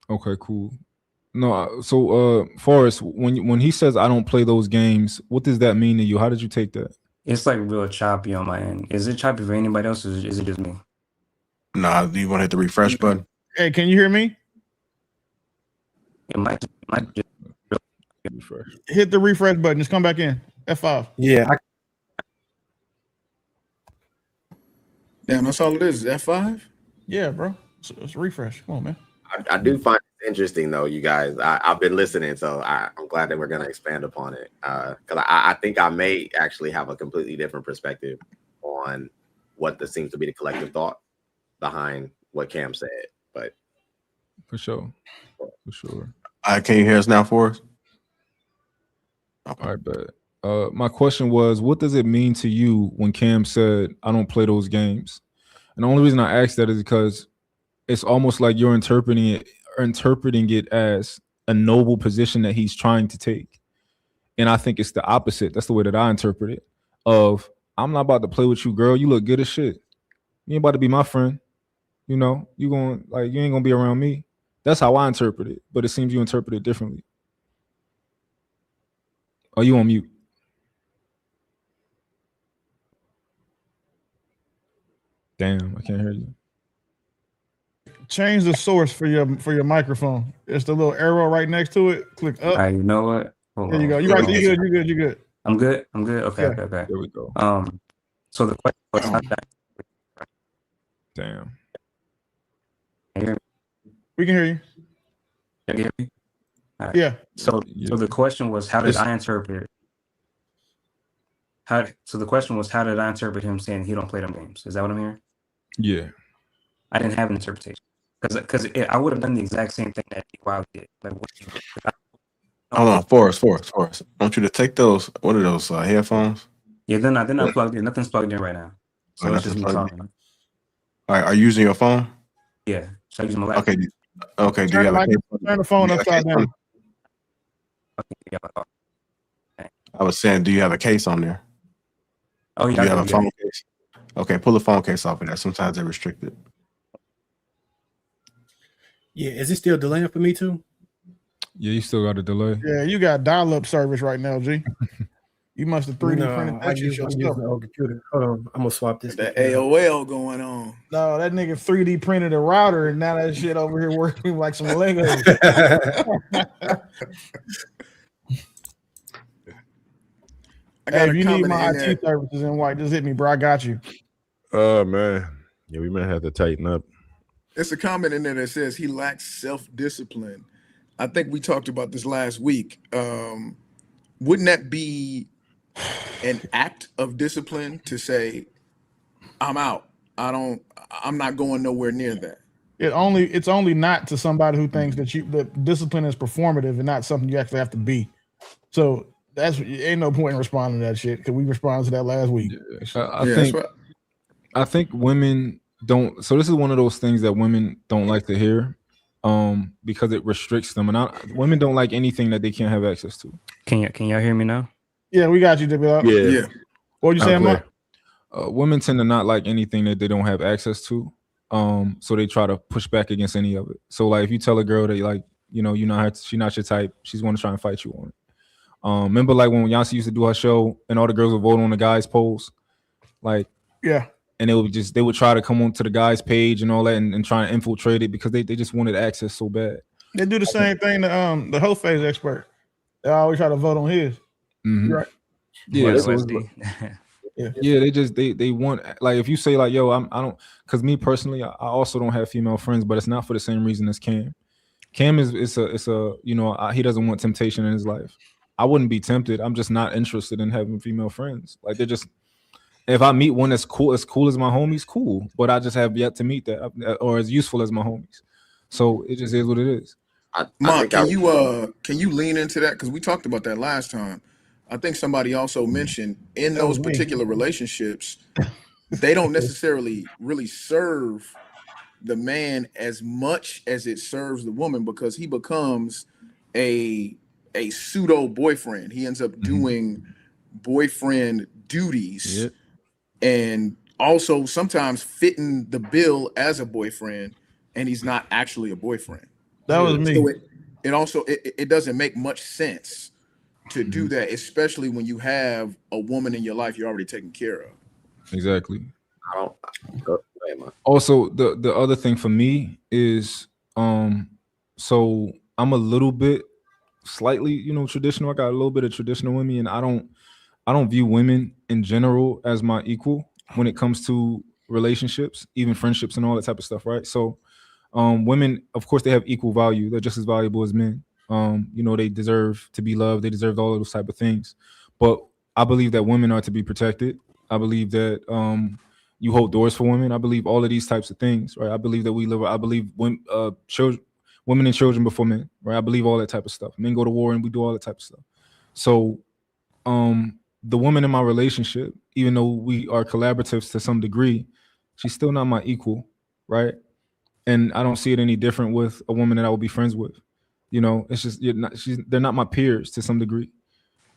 Okay, cool. No, so Forrest, when he says I don't play those games, what does that mean to you? How did you take that? It's like real choppy on my end. Is it choppy for anybody else, or is it just me? Nah, do you want to hit the refresh button? Hey, can you hear me? It might just refresh. Hit the refresh button. Just come back in. F5. Yeah. Damn, that's all it is. F5? Yeah, bro. It's refresh. Come on, man. I do find it interesting, though, you guys. I've been listening, so I'm glad that we're going to expand upon it. Because I think I may actually have a completely different perspective on what seems to be the collective thought behind what Cam said. But for sure. Can you hear us now, Forrest? Okay. All right, but my question was, what does it mean to you when Cam said, I don't play those games? And the only reason I asked that is because it's almost like you're interpreting it as a noble position that he's trying to take. And I think it's the opposite. That's the way that I interpret it. Of, I'm not about to play with you, girl. You look good as shit. You ain't about to be my friend. You know, you ain't gonna be around me. That's how I interpret it. But it seems you interpret it differently. Are you on mute? Damn, I can't hear you. Change the source for your microphone. It's the little arrow right next to it. Click up. All right, you know what? There you go. You're right. You're good. I'm good. Okay, yeah. Okay. There we go. So the question was, damn. We can hear you. Can you hear me? All right. Yeah. So the question was, how did I interpret? How did I interpret him saying he don't play them games? Is that what I'm hearing? Yeah. I didn't have an interpretation because I would have done the exact same thing that Wiley did. Like, hold on, Forrest. I want you to take those. What are those headphones? Yeah, they're not plugged in. Nothing's plugged in right now. So it's just me talking. All right, are you using your phone? Yeah. So I use my laptop. Okay. Do you have a case? Turn the phone upside down. I was saying, do you have a case on there? Oh, yeah. Do you have a phone case? Okay, pull the phone case off of that. Sometimes they're restricted. Yeah, is it still delaying for me too? Yeah, you still got a delay. Yeah, you got dial-up service right now, G. You must have 3D printed that shit yourself. The old computer. Hold on, I'm gonna swap this. The AOL going on. No, that nigga 3D printed a router, and now that shit over here working like some Legos. Hey, if a you need comment my in there. IT services in white, just hit me, bro. I got you. Oh man, yeah, we might have to tighten up. It's a comment in there that says he lacks self-discipline. I think we talked about this last week. Wouldn't that be an act of discipline to say, I'm out. I'm not going nowhere near that. It's only not to somebody who thinks that discipline is performative and not something you actually have to be. So ain't no point in responding to that shit because we responded to that last week. I think women don't. So this is one of those things that women don't like to hear, because it restricts them. And women don't like anything that they can't have access to. Can y'all hear me now? Yeah, we got you, Dippy. Yeah. What you saying, Mark? Women tend to not like anything that they don't have access to. So they try to push back against any of it. So like if you tell a girl that she's not your type, she's going to try and fight you on it. Remember like when Yancy used to do her show and all the girls would vote on the guys' polls, like and they would try to come onto the guys' page and all that and try and infiltrate it because they just wanted access so bad. They do the same thing to the health phase expert. They always try to vote on his. Mm-hmm. Right? Yeah. They want, like if you say like, yo, I don't, because me personally, I also don't have female friends, but it's not for the same reason as Cam. Cam is he doesn't want temptation in his life. I wouldn't be tempted. I'm just not interested in having female friends. Like they're just, if I meet one that's cool as my homies, cool. But I just have yet to meet that or as useful as my homies. So it just is what it is. Mark, can you lean into that? Because we talked about that last time. I think somebody also mentioned in those particular relationships, they don't necessarily really serve the man as much as it serves the woman because he becomes a pseudo boyfriend. He ends up doing boyfriend duties and also sometimes fitting the bill as a boyfriend, and he's not actually a boyfriend. That was me. So it doesn't make much sense to do that, especially when you have a woman in your life you're already taking care of. Exactly. Also, the other thing for me is, so I'm a little bit slightly, traditional. I got a little bit of traditional in me, and I don't view women in general as my equal when it comes to relationships, even friendships and all that type of stuff, right? So women, of course, they have equal value. They're just as valuable as men. They deserve to be loved. They deserve all of those type of things. But I believe that women are to be protected. I believe that you hold doors for women. I believe all of these types of things, right? I believe that I believe women and children before men, right? I believe all that type of stuff. Men go to war and we do all that type of stuff. So the woman in my relationship, even though we are collaboratives to some degree, she's still not my equal, right? And I don't see it any different with a woman that I would be friends with. It's just they're not my peers to some degree.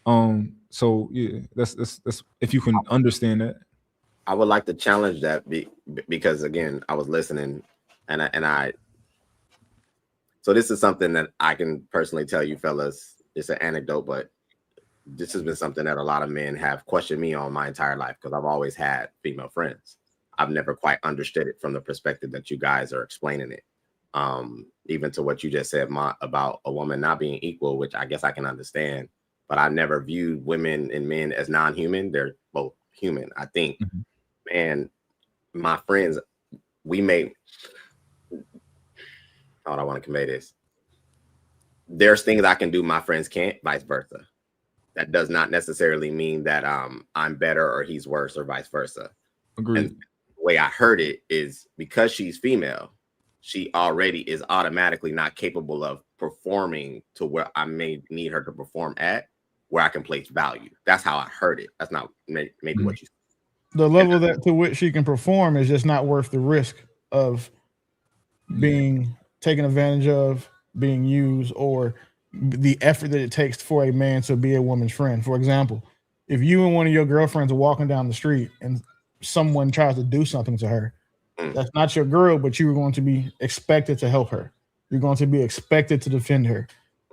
So yeah, that's if you can understand that. I would like to challenge that because again, I was listening and I so this is something that I can personally tell you fellas, it's an anecdote, but this has been something that a lot of men have questioned me on my entire life because I've always had female friends. I've never quite understood it from the perspective that you guys are explaining it. Even to what you just said about a woman not being equal, which I guess I can understand, but I never viewed women and men as non-human. They're both human. I think, man, my friends, how do I want to convey this? There's things I can do my friends can't, vice versa. That does not necessarily mean that I'm better or he's worse or vice versa. Agreed. And the way I heard it is because she's female, she already is automatically not capable of performing to where I may need her to perform at, where I can place value. That's how I heard it. That's not maybe what you said. The level to which she can perform is just not worth the risk of being taken advantage of, being used, or the effort that it takes for a man to be a woman's friend. For example, if you and one of your girlfriends are walking down the street and someone tries to do something to her, that's not your girl, but you are going to be expected to help her. You're going to be expected to defend her.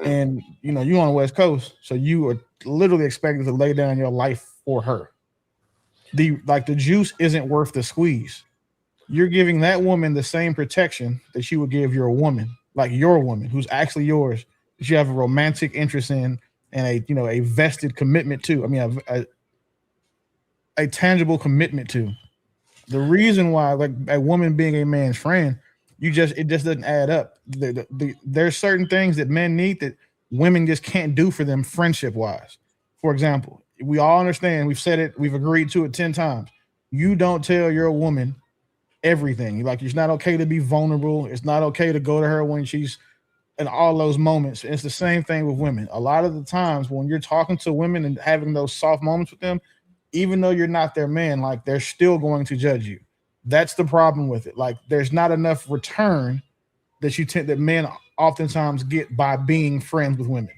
And, you're on the West Coast, so you are literally expected to lay down your life for her. The juice isn't worth the squeeze. You're giving that woman the same protection that you would give your woman, like your woman, who's actually yours, that you have a romantic interest in and a vested commitment to. I mean, a tangible commitment to. The reason why, like a woman being a man's friend, it just doesn't add up. There's certain things that men need that women just can't do for them friendship wise. For example, we all understand, we've said it, we've agreed to it 10 times. You don't tell your woman everything. Like, it's not okay to be vulnerable. It's not okay to go to her when she's in all those moments. It's the same thing with women. A lot of the times when you're talking to women and having those soft moments with them, even though you're not their man, like, they're still going to judge you. That's the problem with it. Like, there's not enough return that men oftentimes get by being friends with women.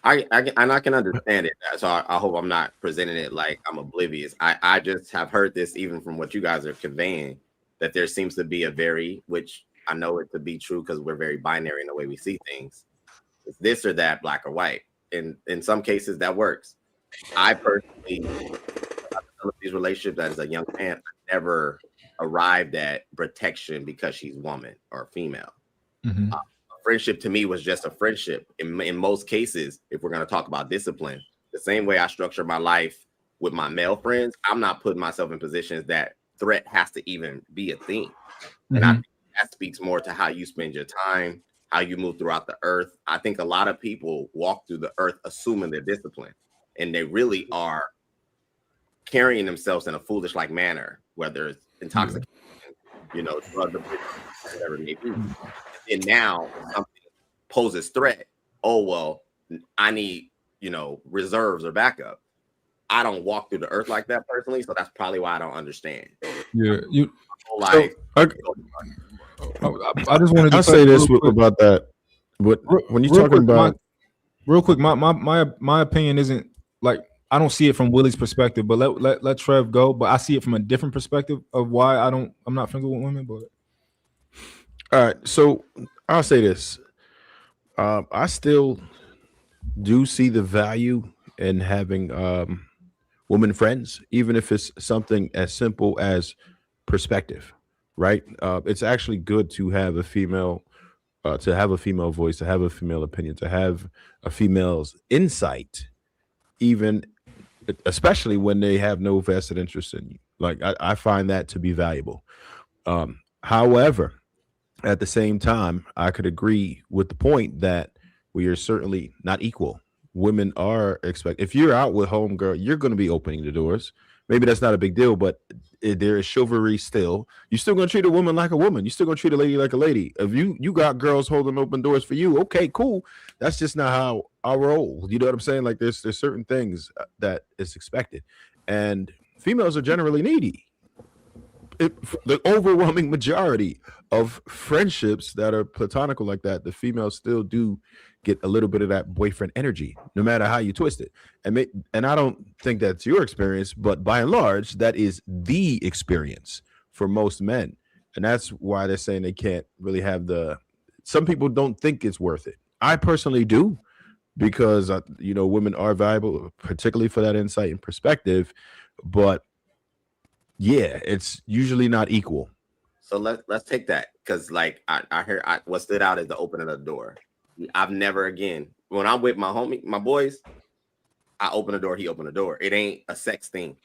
I can understand it. So I hope I'm not presenting it like I'm oblivious. I just have heard this even from what you guys are conveying, that there seems to be which I know it to be true because we're very binary in the way we see things. It's this or that, black or white. And in some cases that works. I personally, these relationships as a young man, I never arrived at protection because she's woman or female. Mm-hmm. Friendship to me was just a friendship. In most cases, if we're going to talk about discipline, the same way I structure my life with my male friends, I'm not putting myself in positions that threat has to even be a thing. Mm-hmm. And I think that speaks more to how you spend your time, how you move throughout the earth. I think a lot of people walk through the earth assuming they're disciplined, and they really are carrying themselves in a foolish like manner, whether it's intoxication, drug abuse, whatever it may be. And now something poses threat. Oh, well, I need, reserves or backup. I don't walk through the earth like that personally, so that's probably why I don't understand. Yeah, I just wanted to say this about that. When you're talking about real quick, my opinion isn't like, I don't see it from Willie's perspective, but let Trev go. But I see it from a different perspective of why I'm not friends with women. But all right, so I'll say this: I still do see the value in having women friends, even if it's something as simple as perspective. Right? It's actually good to have a female voice, to have a female opinion, to have a female's insight, even especially when they have no vested interest in you. Like, I find that to be valuable. However, at the same time, I could agree with the point that we are certainly not equal. Women are if you're out with homegirl, you're going to be opening the doors. Maybe that's not a big deal, but there is chivalry still. You're still going to treat a woman like a woman. You're still going to treat a lady like a lady. If you got girls holding open doors for you, okay, cool. That's just not how I roll. You know what I'm saying? Like, there's certain things that is expected. And females are generally needy. The overwhelming majority of friendships that are platonical like that, the females still do get a little bit of that boyfriend energy, no matter how you twist it. And I don't think that's your experience, but by and large, that is the experience for most men. And that's why they're saying they can't really have some people don't think it's worth it. I personally do, because, women are valuable, particularly for that insight and perspective. But yeah, it's usually not equal. So let's take that, because like I heard what stood out is the opening of the door. I've never again, when I'm with my boys, I open the door, he open the door. It ain't a sex thing.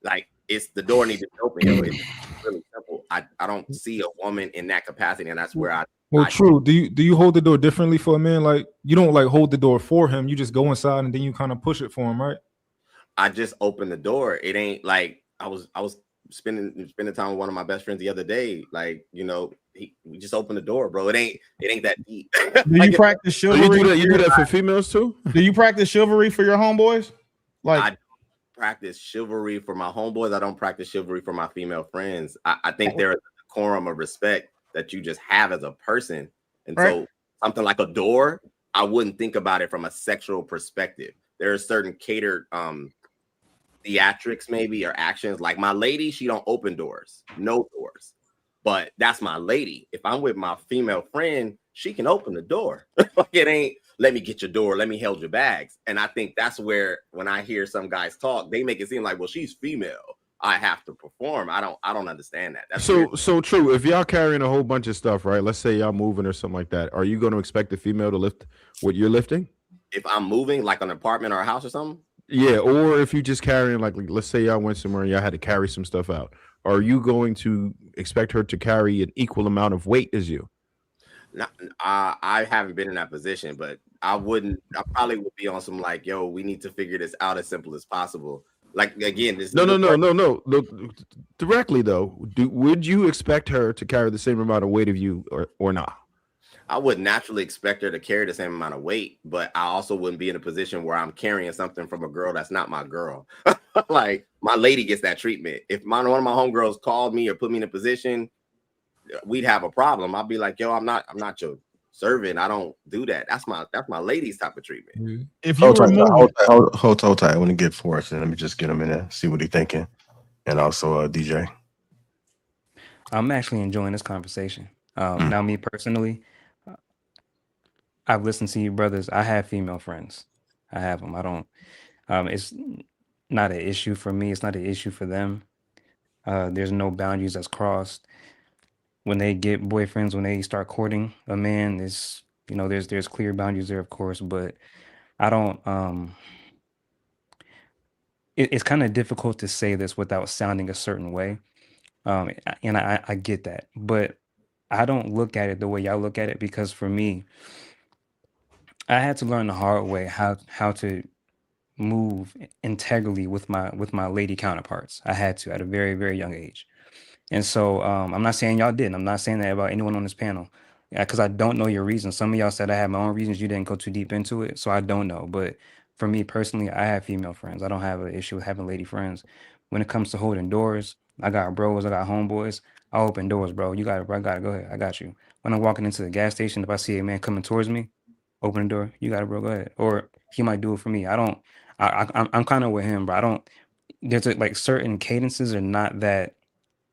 Like, it's the door needs to be open. It's really simple. I don't see a woman in that capacity, and that's where true. Do you hold the door differently for a man? Like, you don't like hold the door for him. You just go inside and then you kind of push it for him, right? I just open the door. It ain't like I was spending time with one of my best friends the other day. Like, we just opened the door, bro. It ain't that deep. Do you practice chivalry? You do that for females too? Do you practice chivalry for your homeboys? Like, I practice chivalry for my homeboys. I don't practice chivalry for my female friends. I think there is a decorum of respect that you just have as a person. And so something like a door, I wouldn't think about it from a sexual perspective. There are certain catered theatrics maybe, or actions. Like, my lady, she don't open doors, no doors, but that's my lady. If I'm with my female friend, she can open the door. Like, it ain't, let me get your door, let me hold your bags. And I think that's where, when I hear some guys talk, they make it seem like, well, she's female, I have to perform. I don't understand that. That's so true. If y'all carrying a whole bunch of stuff, right? Let's say y'all moving or something like that. Are you going to expect the female to lift what you're lifting? If I'm moving, like an apartment or a house or something? Yeah, or if you just carrying like let's say y'all went somewhere and y'all had to carry some stuff out, are you going to expect her to carry an equal amount of weight as you? Not, I haven't been in that position, but I wouldn't. I probably would be on some like, yo, we need to figure this out as simple as possible. Like again, this No. Directly though, would you expect her to carry the same amount of weight of you or not? I would naturally expect her to carry the same amount of weight, but I also wouldn't be in a position where I'm carrying something from a girl that's not my girl. Like my lady gets that treatment. If one of my homegirls called me or put me in a position, we'd have a problem. I'd be like, yo, I'm not your servant. I don't do that. That's my lady's type of treatment. If you remove Hold tight. I want to get Forrest and let me just get him in there, see what he's thinking. And also DJ. I'm actually enjoying this conversation. Now, me personally, I've listened to you brothers. I have female friends. I have them. I don't. It's not an issue for me. It's not an issue for them. There's no boundaries that's crossed. When they get boyfriends, when they start courting a man, there's clear boundaries there, of course. But I don't. It's kind of difficult to say this without sounding a certain way. And I get that, but I don't look at it the way y'all look at it, because for me, I had to learn the hard way how to move integrally with my lady counterparts. I had to at a very, very young age. And so I'm not saying y'all didn't. I'm not saying that about anyone on this panel, because I don't know your reasons. Some of y'all said I had my own reasons. You didn't go too deep into it, so I don't know. But for me personally, I have female friends. I don't have an issue with having lady friends. When it comes to holding doors, I got bros, I got homeboys. I open doors, bro. You got it, bro. I got it. Go ahead. I got you. When I'm walking into the gas station, if I see a man coming towards me, open the door. You got it, bro. Go ahead. Or he might do it for me. I don't. I'm kind of with him, bro. I don't. There's like certain cadences are not that.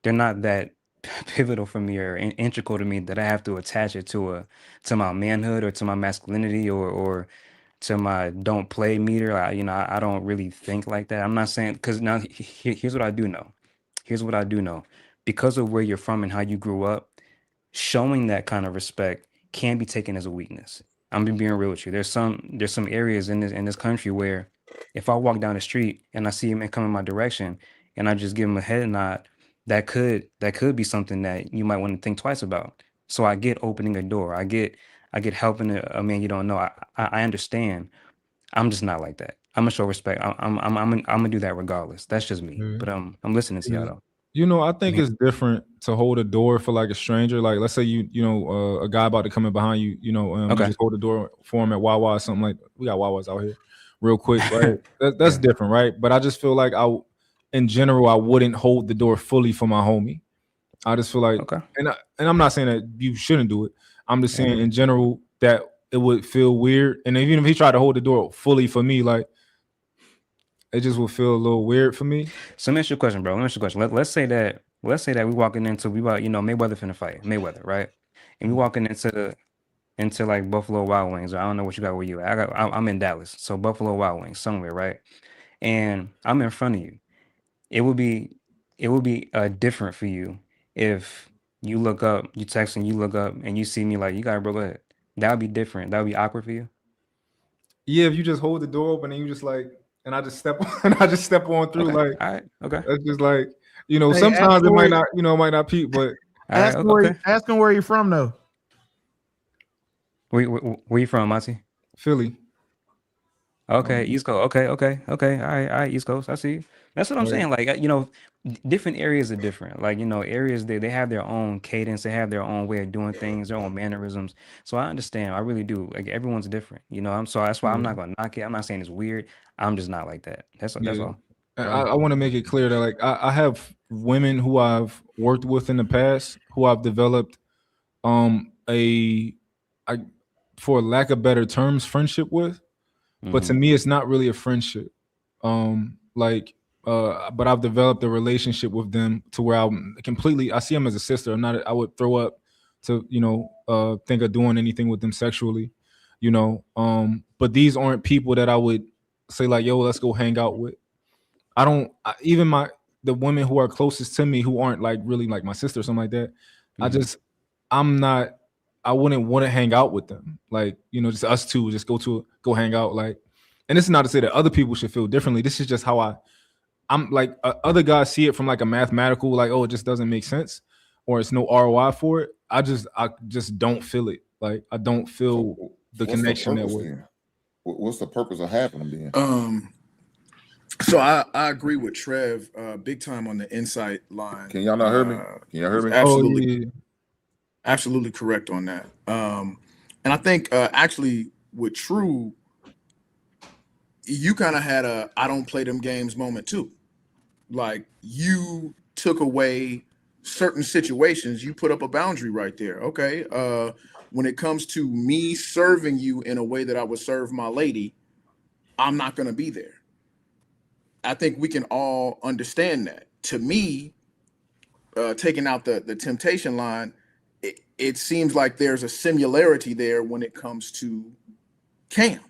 They're not that pivotal for me or integral to me that I have to attach it to my manhood or to my masculinity or to my don't play meter. I don't really think like that. I'm not saying, because now here's what I do know. Here's what I do know. Because of where you're from and how you grew up, showing that kind of respect can be taken as a weakness. I'm being real with you. There's some areas in this country where if I walk down the street and I see a man coming my direction and I just give him a head nod, that could be something that you might want to think twice about. So I get opening a door. I get helping a man you don't know. I understand. I'm just not like that. I'm gonna show respect. I'm gonna do that regardless. That's just me. But I'm listening to y'all though. You know, I think it's different to hold a door for like a stranger. Like, let's say you know a guy about to come in behind you. You know, you just hold the door for him at Wawa or something like. We got Wawas out here, real quick, right? That's different, right? But I just feel like in general, I wouldn't hold the door fully for my homie. I just feel like, and I'm not saying that you shouldn't do it. I'm just saying in general that it would feel weird. And even if he tried to hold the door fully for me, like, it just would feel a little weird for me. So let me ask you a question, bro. Let's say that we walking into Mayweather finna fight Mayweather, right? And we walking into like Buffalo Wild Wings, or I don't know what you got where you at. I'm in Dallas, so Buffalo Wild Wings somewhere, right? And I'm in front of you. It would be different for you if you look up, you text and you look up and you see me like, you got it, bro, go ahead. That would be different. That would be awkward for you. Yeah, if you just hold the door open and you just like, and I just step on through, like, all right, okay. It's just like, you know, sometimes it might not peep, but ask him where you're from though. Where you from, Monty? Philly. Okay, East Coast. Okay. All right, East Coast. I see. That's what I'm saying. Like, different areas are different. Like, areas they have their own cadence, they have their own way of doing things, their own mannerisms. So I understand. I really do. Like, everyone's different. That's why I'm not gonna knock it. I'm not saying it's weird. I'm just not like that. That's all. I want to make it clear that like I have women who I've worked with in the past who I've developed for lack of better terms, friendship with. But to me, it's not really a friendship. But I've developed a relationship with them to where I see them as a sister. I would throw up to, think of doing anything with them sexually, but these aren't people that I would say like, yo, let's go hang out with. The women who are closest to me who aren't like really like my sister or something like that. I wouldn't want to hang out with them. Like, just us two, just go hang out. Like, And this is not to say that other people should feel differently. This is just how I'm like other guys see it from like a mathematical, like, oh, it just doesn't make sense, or it's no ROI for it. I just don't feel it. Like I don't feel the connection that way. What's the purpose of having them then? So I agree with Trev big time on the insight line. Can y'all not hear me? Can y'all hear me? Absolutely, absolutely correct on that. And I think actually with True, you kind of had a I don't play them games moment too. Like you took away certain situations, you put up a boundary right there. Okay. When it comes to me serving you in a way that I would serve my lady, I'm not going to be there. I think we can all understand that. To me, taking out the temptation line, it seems like there's a similarity there when it comes to Cam.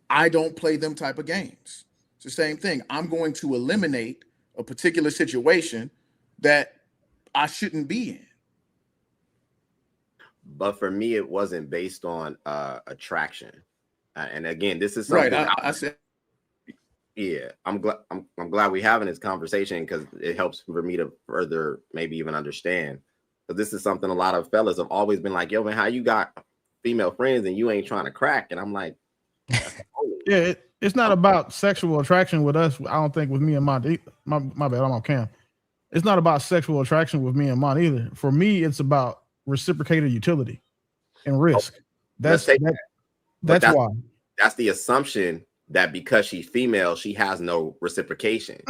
I don't play them type of games. It's the same thing. I'm going to eliminate a particular situation that I shouldn't be in. But for me, it wasn't based on attraction. And again, this is something right. I said, yeah, I'm glad we're having this conversation because it helps for me to further maybe even understand. Because this is something a lot of fellas have always been like, yo, man, how you got female friends and you ain't trying to crack? And I'm like, yeah, it's not about sexual attraction with us. I don't think with me and my bad, I'm on Cam. It's not about sexual attraction with me and mine either. For me, it's about reciprocated utility and risk. That's why. That's the assumption that because she's female, she has no reciprocation.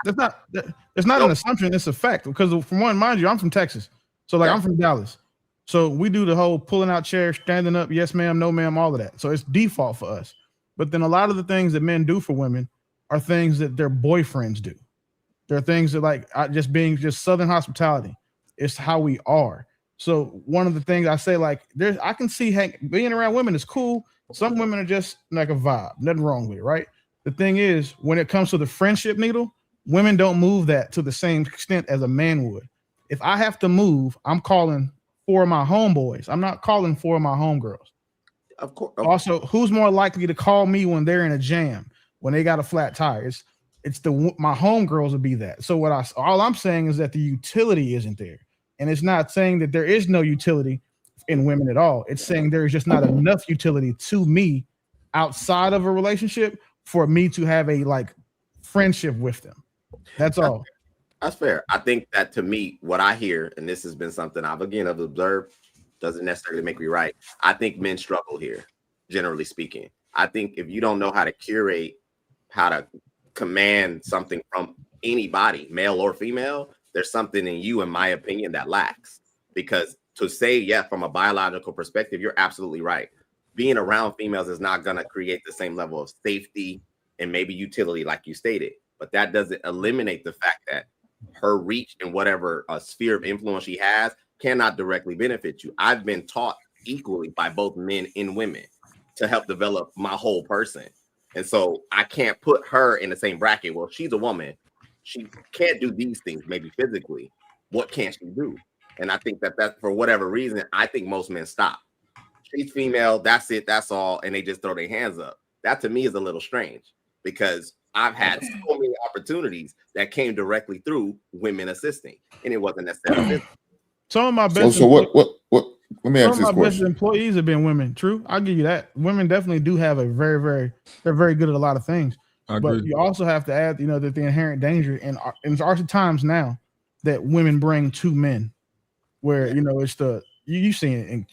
It's not an assumption, it's a fact. Because from one, mind you, I'm from Texas. So like I'm from Dallas. So we do the whole pulling out chairs, standing up, yes ma'am, no ma'am, all of that. So it's default for us. But then a lot of the things that men do for women are things that their boyfriends do. There are things that like just Southern hospitality. It's how we are. So one of the things I say, like, I can see being around women is cool. Some women are just like a vibe. Nothing wrong with it, right? The thing is, when it comes to the friendship needle, women don't move that to the same extent as a man would. If I have to move, I'm calling 4 of my homeboys. I'm not calling 4 of my homegirls. Of course. Also, who's more likely to call me when they're in a jam, when they got a flat tire? It's my homegirls will be that. So all I'm saying is that the utility isn't there. And it's not saying that there is no utility in women at all. It's saying there is just not enough utility to me outside of a relationship for me to have a like friendship with them. That's all. That's fair. I think that to me, what I hear, and this has been something I've observed, doesn't necessarily make me right. I think men struggle here, generally speaking. I think if you don't know how to curate, how to command something from anybody, male or female, there's something in you, in my opinion, that lacks. Because to say, yeah, from a biological perspective, you're absolutely right. Being around females is not going to create the same level of safety and maybe utility like you stated. But that doesn't eliminate the fact that her reach and whatever sphere of influence she has cannot directly benefit you. I've been taught equally by both men and women to help develop my whole person. And so I can't put her in the same bracket. Well, she's a woman. She can't do these things, maybe physically. What can she do? And I think that for whatever reason, I think most men stop. She's female, that's it, that's all, and they just throw their hands up. That to me is a little strange because I've had so many opportunities that came directly through women assisting, and it wasn't necessarily. Some of my best. So what? Let me ask this question. Some of my best employees have been women. True, I'll give you that. Women definitely do have they're very good at a lot of things. But you also have to add, that the inherent danger and our times now that women bring to men, where it's you see it, and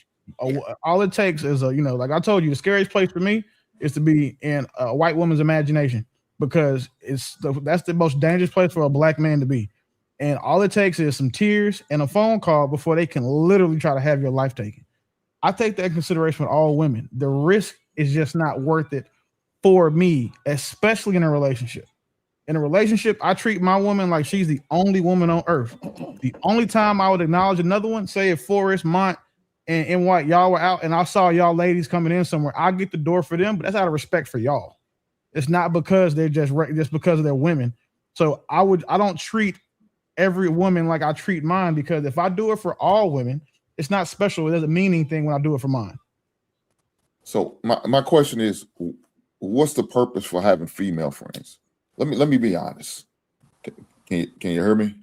all it takes is like I told you, the scariest place for me is to be in a white woman's imagination because that's the most dangerous place for a black man to be. And all it takes is some tears and a phone call before they can literally try to have your life taken. I take that in consideration with all women. The risk is just not worth it for me, especially in a relationship. In a relationship, I treat my woman like she's the only woman on earth. The only time I would acknowledge another one, say if Forrest, Mont, and White, y'all were out and I saw y'all ladies coming in somewhere, I'll get the door for them, but that's out of respect for y'all. It's not because they're just because of their women. So I don't treat every woman like I treat mine, because if I do it for all women, it's not special. It doesn't mean anything when I do it for mine. So my question is, what's the purpose for having female friends? Let me be honest. Can you hear me?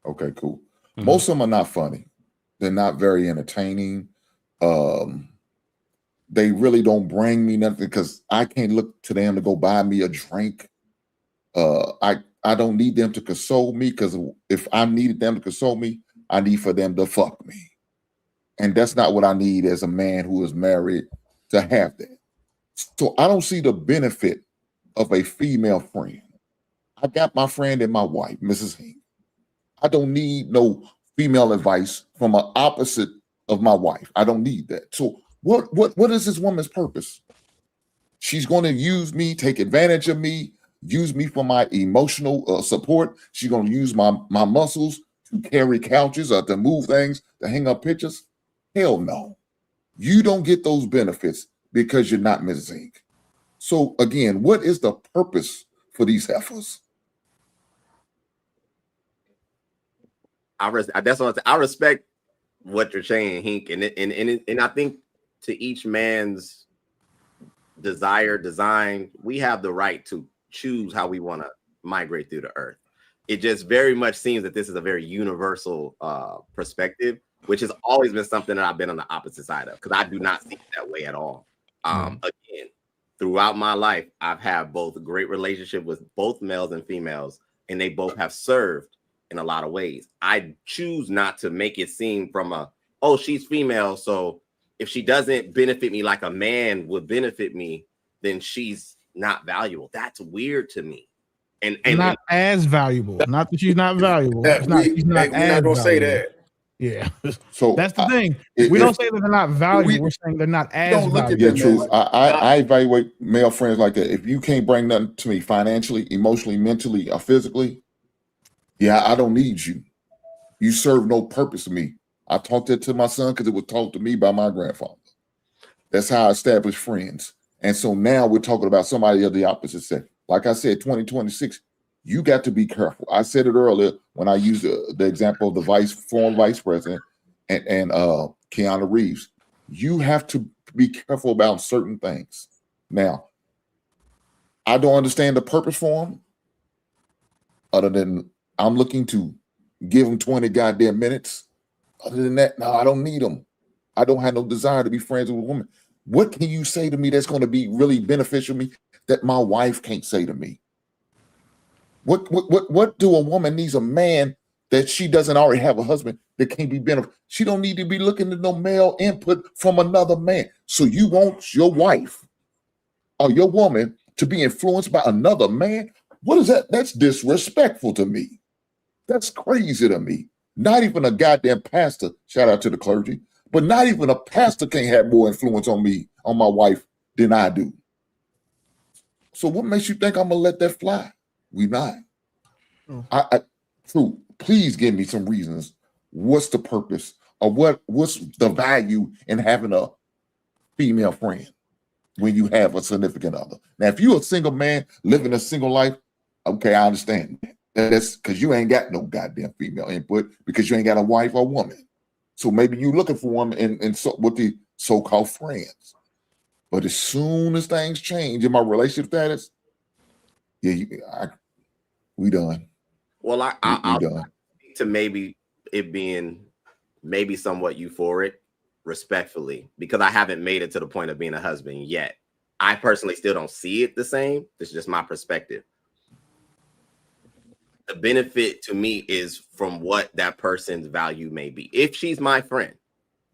Okay, cool. Most of them are not funny. They're not very entertaining. They really don't bring me nothing because I can't look to them to go buy me a drink. I don't need them to console me, because if I needed them to console me, I need for them to fuck me. And that's not what I need as a man who is married to have that. So I don't see the benefit of a female friend. I got my friend and my wife, Mrs. Hink. I don't need no female advice from an opposite of my wife. I don't need that. So what is this woman's purpose? She's going to use me, take advantage of me, use me for my emotional support. She's going to use my muscles to carry couches or to move things, to hang up pictures. Hell no. You don't get those benefits because you're not Mrs. Hink. So again, what is the purpose for these heifers? That's what I respect what you're saying, Hink, and I think to each man's design, we have the right to choose how we want to migrate through the earth. It just very much seems that this is a very universal perspective, which has always been something that I've been on the opposite side of, because I do not see it that way at all. Again, throughout my life, I've had both a great relationship with both males and females, and they both have served in a lot of ways. I choose not to make it seem from oh, she's female, so if she doesn't benefit me like a man would benefit me, then she's not valuable. That's weird to me. And not as valuable. Not that she's not valuable. She's not we're not gonna say that. Yeah. So that's the thing. We don't say that they're not valuable. We're saying they're not as valuable. Yeah, true. I evaluate male friends like that. If you can't bring nothing to me financially, emotionally, mentally, or physically, yeah, I don't need you. You serve no purpose to me. I taught that to my son because it was taught to me by my grandfather. That's how I established friends. And so now we're talking about somebody of the opposite sex. Like I said, 2026, you got to be careful. I said it earlier when I used the example of the former vice president and Keanu Reeves. You have to be careful about certain things. Now, I don't understand the purpose for them, other than I'm looking to give them 20 goddamn minutes. Other than that, no, I don't need them. I don't have no desire to be friends with a woman. What can you say to me that's going to be really beneficial to me that my wife can't say to me? What do a woman needs a man that she doesn't already have a husband that can't be beneficial? She don't need to be looking at no male input from another man. So you want your wife or your woman to be influenced by another man? What is that? That's disrespectful to me. That's crazy to me. Not even a goddamn pastor, shout out to the clergy, but not even a pastor can have more influence on me, on my wife, than I do. So what makes you think I'm gonna let that fly? We not. True. Please give me some reasons. What's the purpose, or what's the value in having a female friend when you have a significant other? Now, if you're a single man living a single life, okay, I understand that. That's because you ain't got no goddamn female input because you ain't got a wife or woman. So maybe you're looking for one with the so-called friends. But as soon as things change in my relationship status, yeah, we done. Well, we done. To maybe it being maybe somewhat euphoric, respectfully, because I haven't made it to the point of being a husband yet. I personally still don't see it the same. This is just my perspective. The benefit to me is from what that person's value may be. If she's my friend,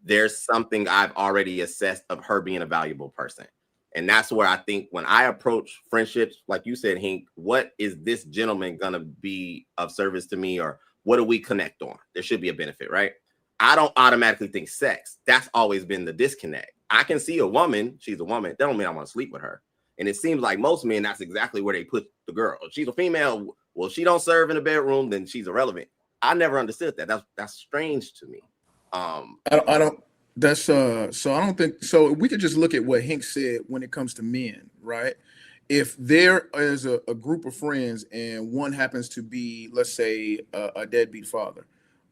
there's something I've already assessed of her being a valuable person. And that's where I think when I approach friendships, like you said, Hink, what is this gentleman going to be of service to me, or what do we connect on? There should be a benefit, right? I don't automatically think sex. That's always been the disconnect. I can see a woman, she's a woman. That don't mean I want to sleep with her. And it seems like most men, that's exactly where they put the girl. If she's a female, well, she don't serve in the bedroom, then she's irrelevant. I never understood that. That's strange to me. I don't. That's so I don't think so. We could just look at what Hink said when it comes to men, right? If there is a group of friends and one happens to be, let's say, a deadbeat father,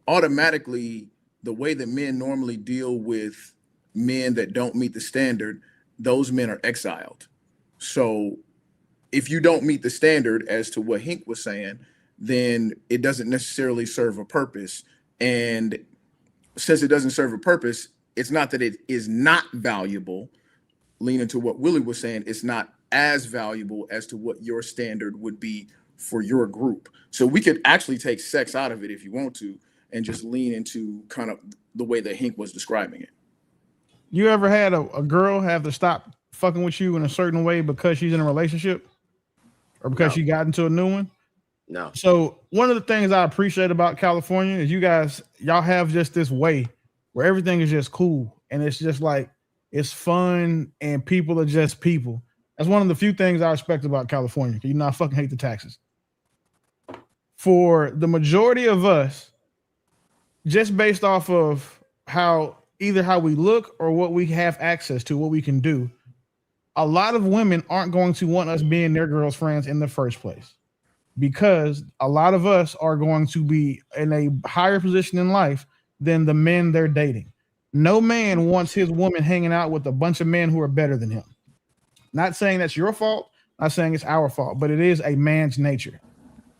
automatically the way that men normally deal with men that don't meet the standard, those men are exiled. So if you don't meet the standard as to what Hink was saying, then it doesn't necessarily serve a purpose. And since it doesn't serve a purpose, it's not that it is not valuable. Leaning to what Willie was saying, it's not as valuable as to what your standard would be for your group. So we could actually take sex out of it if you want to, and just lean into kind of the way that Hink was describing it. You ever had a girl have to stop fucking with you in a certain way because she's in a relationship or because she got into a new one? No. So one of the things I appreciate about California is y'all have just this way where everything is just cool and it's just like it's fun and people are just people. That's one of the few things I respect about California. You know, I fucking hate the taxes. For the majority of us, just based off of either how we look or what we have access to, what we can do, a lot of women aren't going to want us being their girls' friends in the first place, because a lot of us are going to be in a higher position in life than the men they're dating. No man wants his woman hanging out with a bunch of men who are better than him. Not saying that's your fault, not saying it's our fault, but it is a man's nature.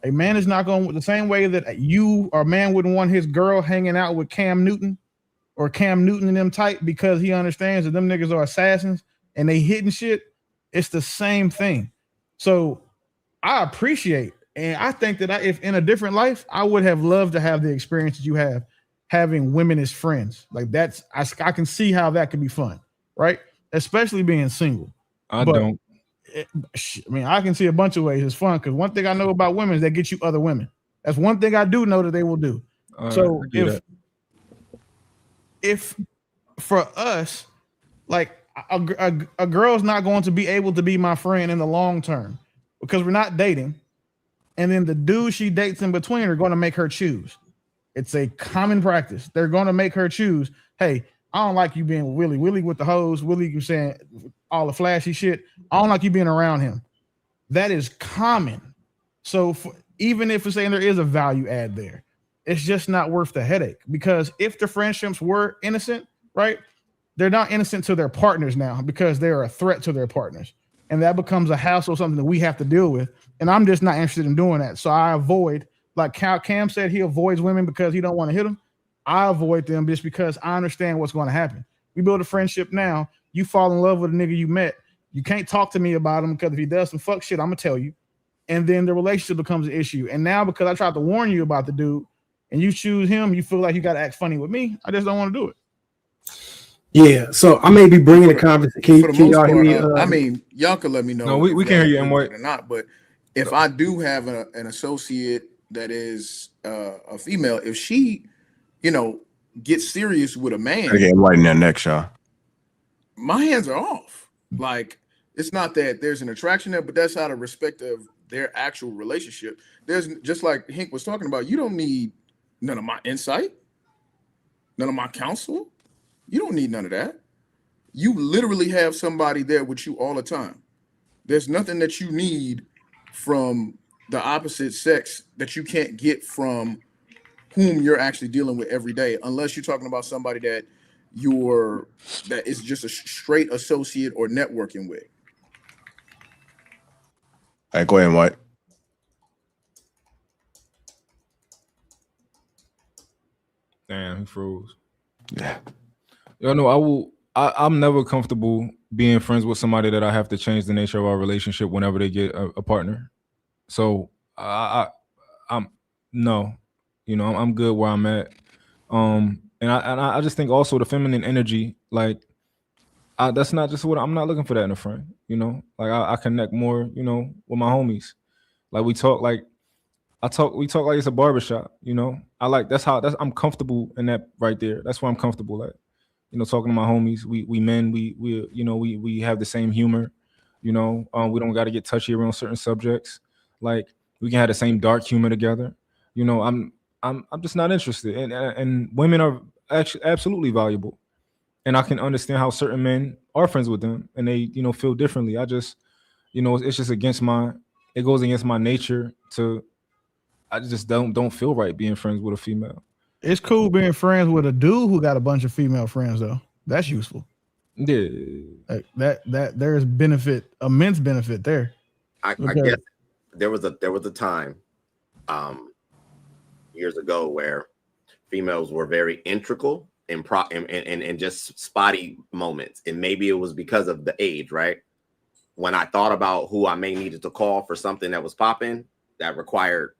A man is not going the same way that a man wouldn't want his girl hanging out with Cam Newton or Cam Newton and them type because he understands that them niggas are assassins and they hitting shit. It's the same thing. So I appreciate, and I think that if in a different life, I would have loved to have the experience that you have having women as friends. Like I can see how that could be fun, right? Especially being single. I can see a bunch of ways it's fun, because one thing I know about women is they get you other women. That's one thing I do know that they will do. So if for us, like a girl's not going to be able to be my friend in the long term because we're not dating, and then the dude she dates in between are going to make her choose. It's a common practice. They're going to make her choose. Hey, I don't like you being with Willie. Willie with the hose. Willie, you saying all the flashy shit. I don't like you being around him. That is common. So even if we're saying there is a value add there, it's just not worth the headache, because if the friendships were innocent, right? They're not innocent to their partners now because they're a threat to their partners. And that becomes a hassle, something that we have to deal with. And I'm just not interested in doing that. So I avoid, like Cam said, he avoids women because he don't want to hit them. I avoid them just because I understand what's going to happen. We build a friendship now. You fall in love with a nigga you met. You can't talk to me about him because if he does some fuck shit, I'm going to tell you. And then the relationship becomes an issue. And now because I tried to warn you about the dude and you choose him, you feel like you got to act funny with me. I just don't want to do it. Yeah, so I may be bringing a conversation. Can y'all hear me? I mean, y'all can let me know. No, we can hear you, M. White. Or not, but if I do have an associate that is a female, if she, get serious with a man, I get right in that neck, y'all. My hands are off. Like, it's not that there's an attraction there, but that's out of respect of their actual relationship. There's, just like Hink was talking about, you don't need none of my insight, none of my counsel. You don't need none of that. You literally have somebody there with you all the time. There's nothing that you need from the opposite sex that you can't get from whom you're actually dealing with every day, unless you're talking about somebody that is just a straight associate or networking with. All right, go ahead, White. Damn, he froze. Yeah. I'm never comfortable being friends with somebody that I have to change the nature of our relationship whenever they get a partner. So I'm good where I'm at. And I just think also the feminine energy, like that's not just what I'm not looking for that in a friend. Like I connect more, with my homies. Like we talk like it's a barbershop. I like I'm comfortable in that right there. That's where I'm comfortable at. Talking to my homies, we men, we have the same humor, we don't got to get touchy around certain subjects. Like we can have the same dark humor together. I'm just not interested. And women are actually absolutely valuable. And I can understand how certain men are friends with them and they, feel differently. I just, it's just it goes against my nature I just don't feel right being friends with a female. It's cool being friends with a dude who got a bunch of female friends, though. That's useful. Yeah, that there's immense benefit there. I guess there was a time years ago where females were very integral in just spotty moments, and maybe it was because of the age, right? When I thought about who I may needed to call for something that was popping that required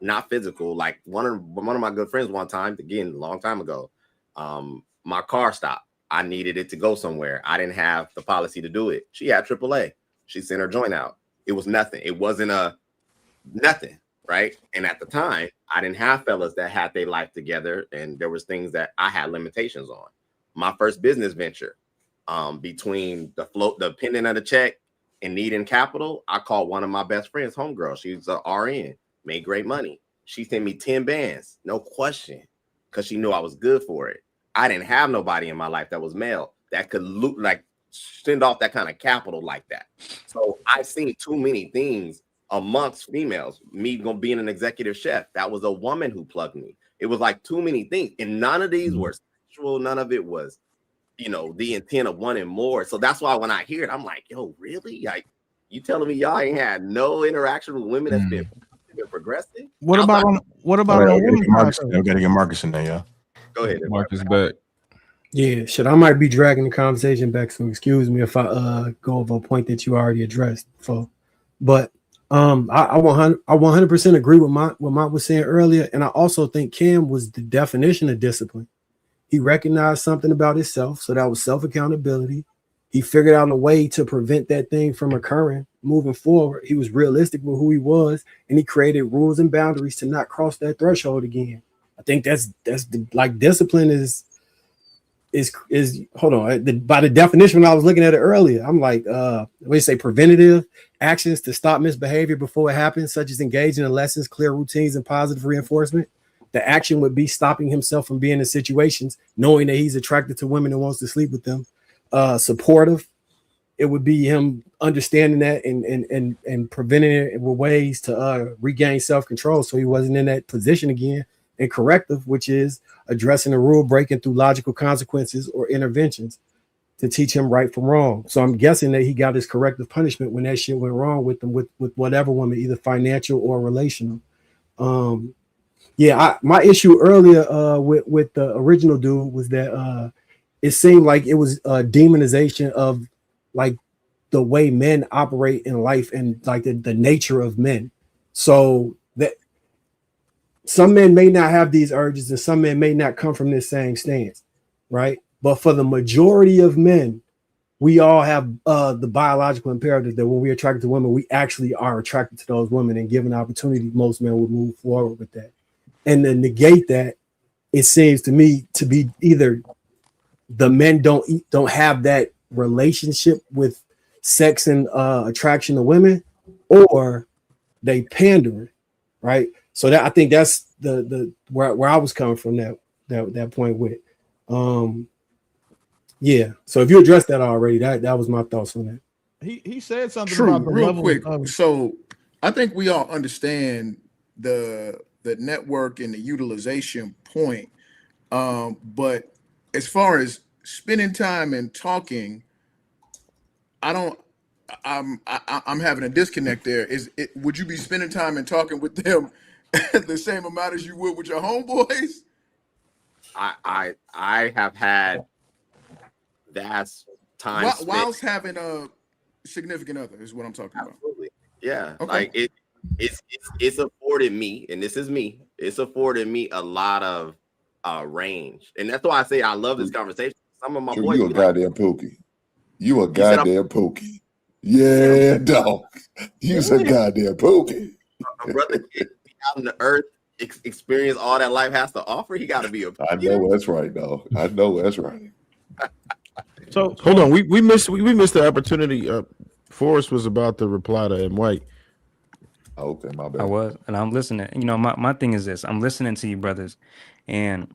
not physical, like one of my good friends one time, again a long time ago, my car stopped. I needed it to go somewhere. I didn't have the policy to do it. She had AAA. She sent her joint out. It was nothing. It wasn't nothing, right? And at the time, I didn't have fellas that had their life together, and there was things that I had limitations on. My first business venture, between the pending of the check and needing capital, I called one of my best friends, homegirl. She's a RN, made great money. She sent me 10 bands, no question, because she knew I was good for it. I didn't have nobody in my life that was male that could send off that kind of capital like that. So I've seen too many things amongst females. Me being an executive chef, that was a woman who plugged me. It was like too many things, and none of these were sexual. None of it was, the intent of wanting more. So that's why when I hear it, I'm like, yo, really? Like, you telling me y'all ain't had no interaction with women that's been progressing? What about on women's Marcus? We gotta get Marcus in there, y'all. Go ahead, Marcus back. Yeah, shit. I might be dragging the conversation back, so excuse me if I go over a point that you already addressed. But I 100% agree with what Mike was saying earlier, and I also think Cam was the definition of discipline. He recognized something about himself, so that was self-accountability. He figured out a way to prevent that thing from occurring moving forward. He was realistic with who he was, and he created rules and boundaries to not cross that threshold again. I think that's discipline is hold on. By the definition, when I was looking at it earlier, I'm like, we say preventative actions to stop misbehavior before it happens, such as engaging in lessons, clear routines, and positive reinforcement. The action would be stopping himself from being in situations, knowing that he's attracted to women and wants to sleep with them. Supportive, it would be him understanding that and preventing it with ways to regain self-control, so he wasn't in that position again. And corrective, which is addressing a rule breaking through logical consequences or interventions to teach him right from wrong. So I'm guessing that he got his corrective punishment when that shit went wrong with him, with whatever woman, either financial or relational. My issue earlier with the original dude was that it seemed like it was a demonization of like the way men operate in life and like the nature of men. So that some men may not have these urges and some men may not come from this same stance, right? But for the majority of men, we all have the biological imperative that when we're attracted to women, we actually are attracted to those women, and given opportunity, most men would move forward with that. And to negate that, it seems to me to be either the men don't have that relationship with sex and attraction to women, or they pandering, right? So that I think that's the where I was coming from that point with it. So if you addressed that already, that was my thoughts on that. He said something True, about the real level quick. of, So I think we all understand the network and the utilization point. But as far as spending time and talking, I'm having a disconnect there. Would you be spending time and talking with them the same amount as you would with your homeboys? I have had vast time whilst having a significant other is what I'm talking about. Absolutely. Yeah. Okay. Like it's afforded me, and this is me, it's afforded me a lot of range. And that's why I say I love this conversation. Some of my boys, you a goddamn pookie. You a goddamn pookie. Yeah, dog. You's a goddamn pookie. My brother out on the earth, experience all that life has to offer. He got to be a pookie. I know that's right, dog. I know that's right. So hold on, we missed the opportunity. Forrest was about to reply to M. White. Okay, my bad. I was, and I'm listening. You know, my thing is this: I'm listening to you, brothers, and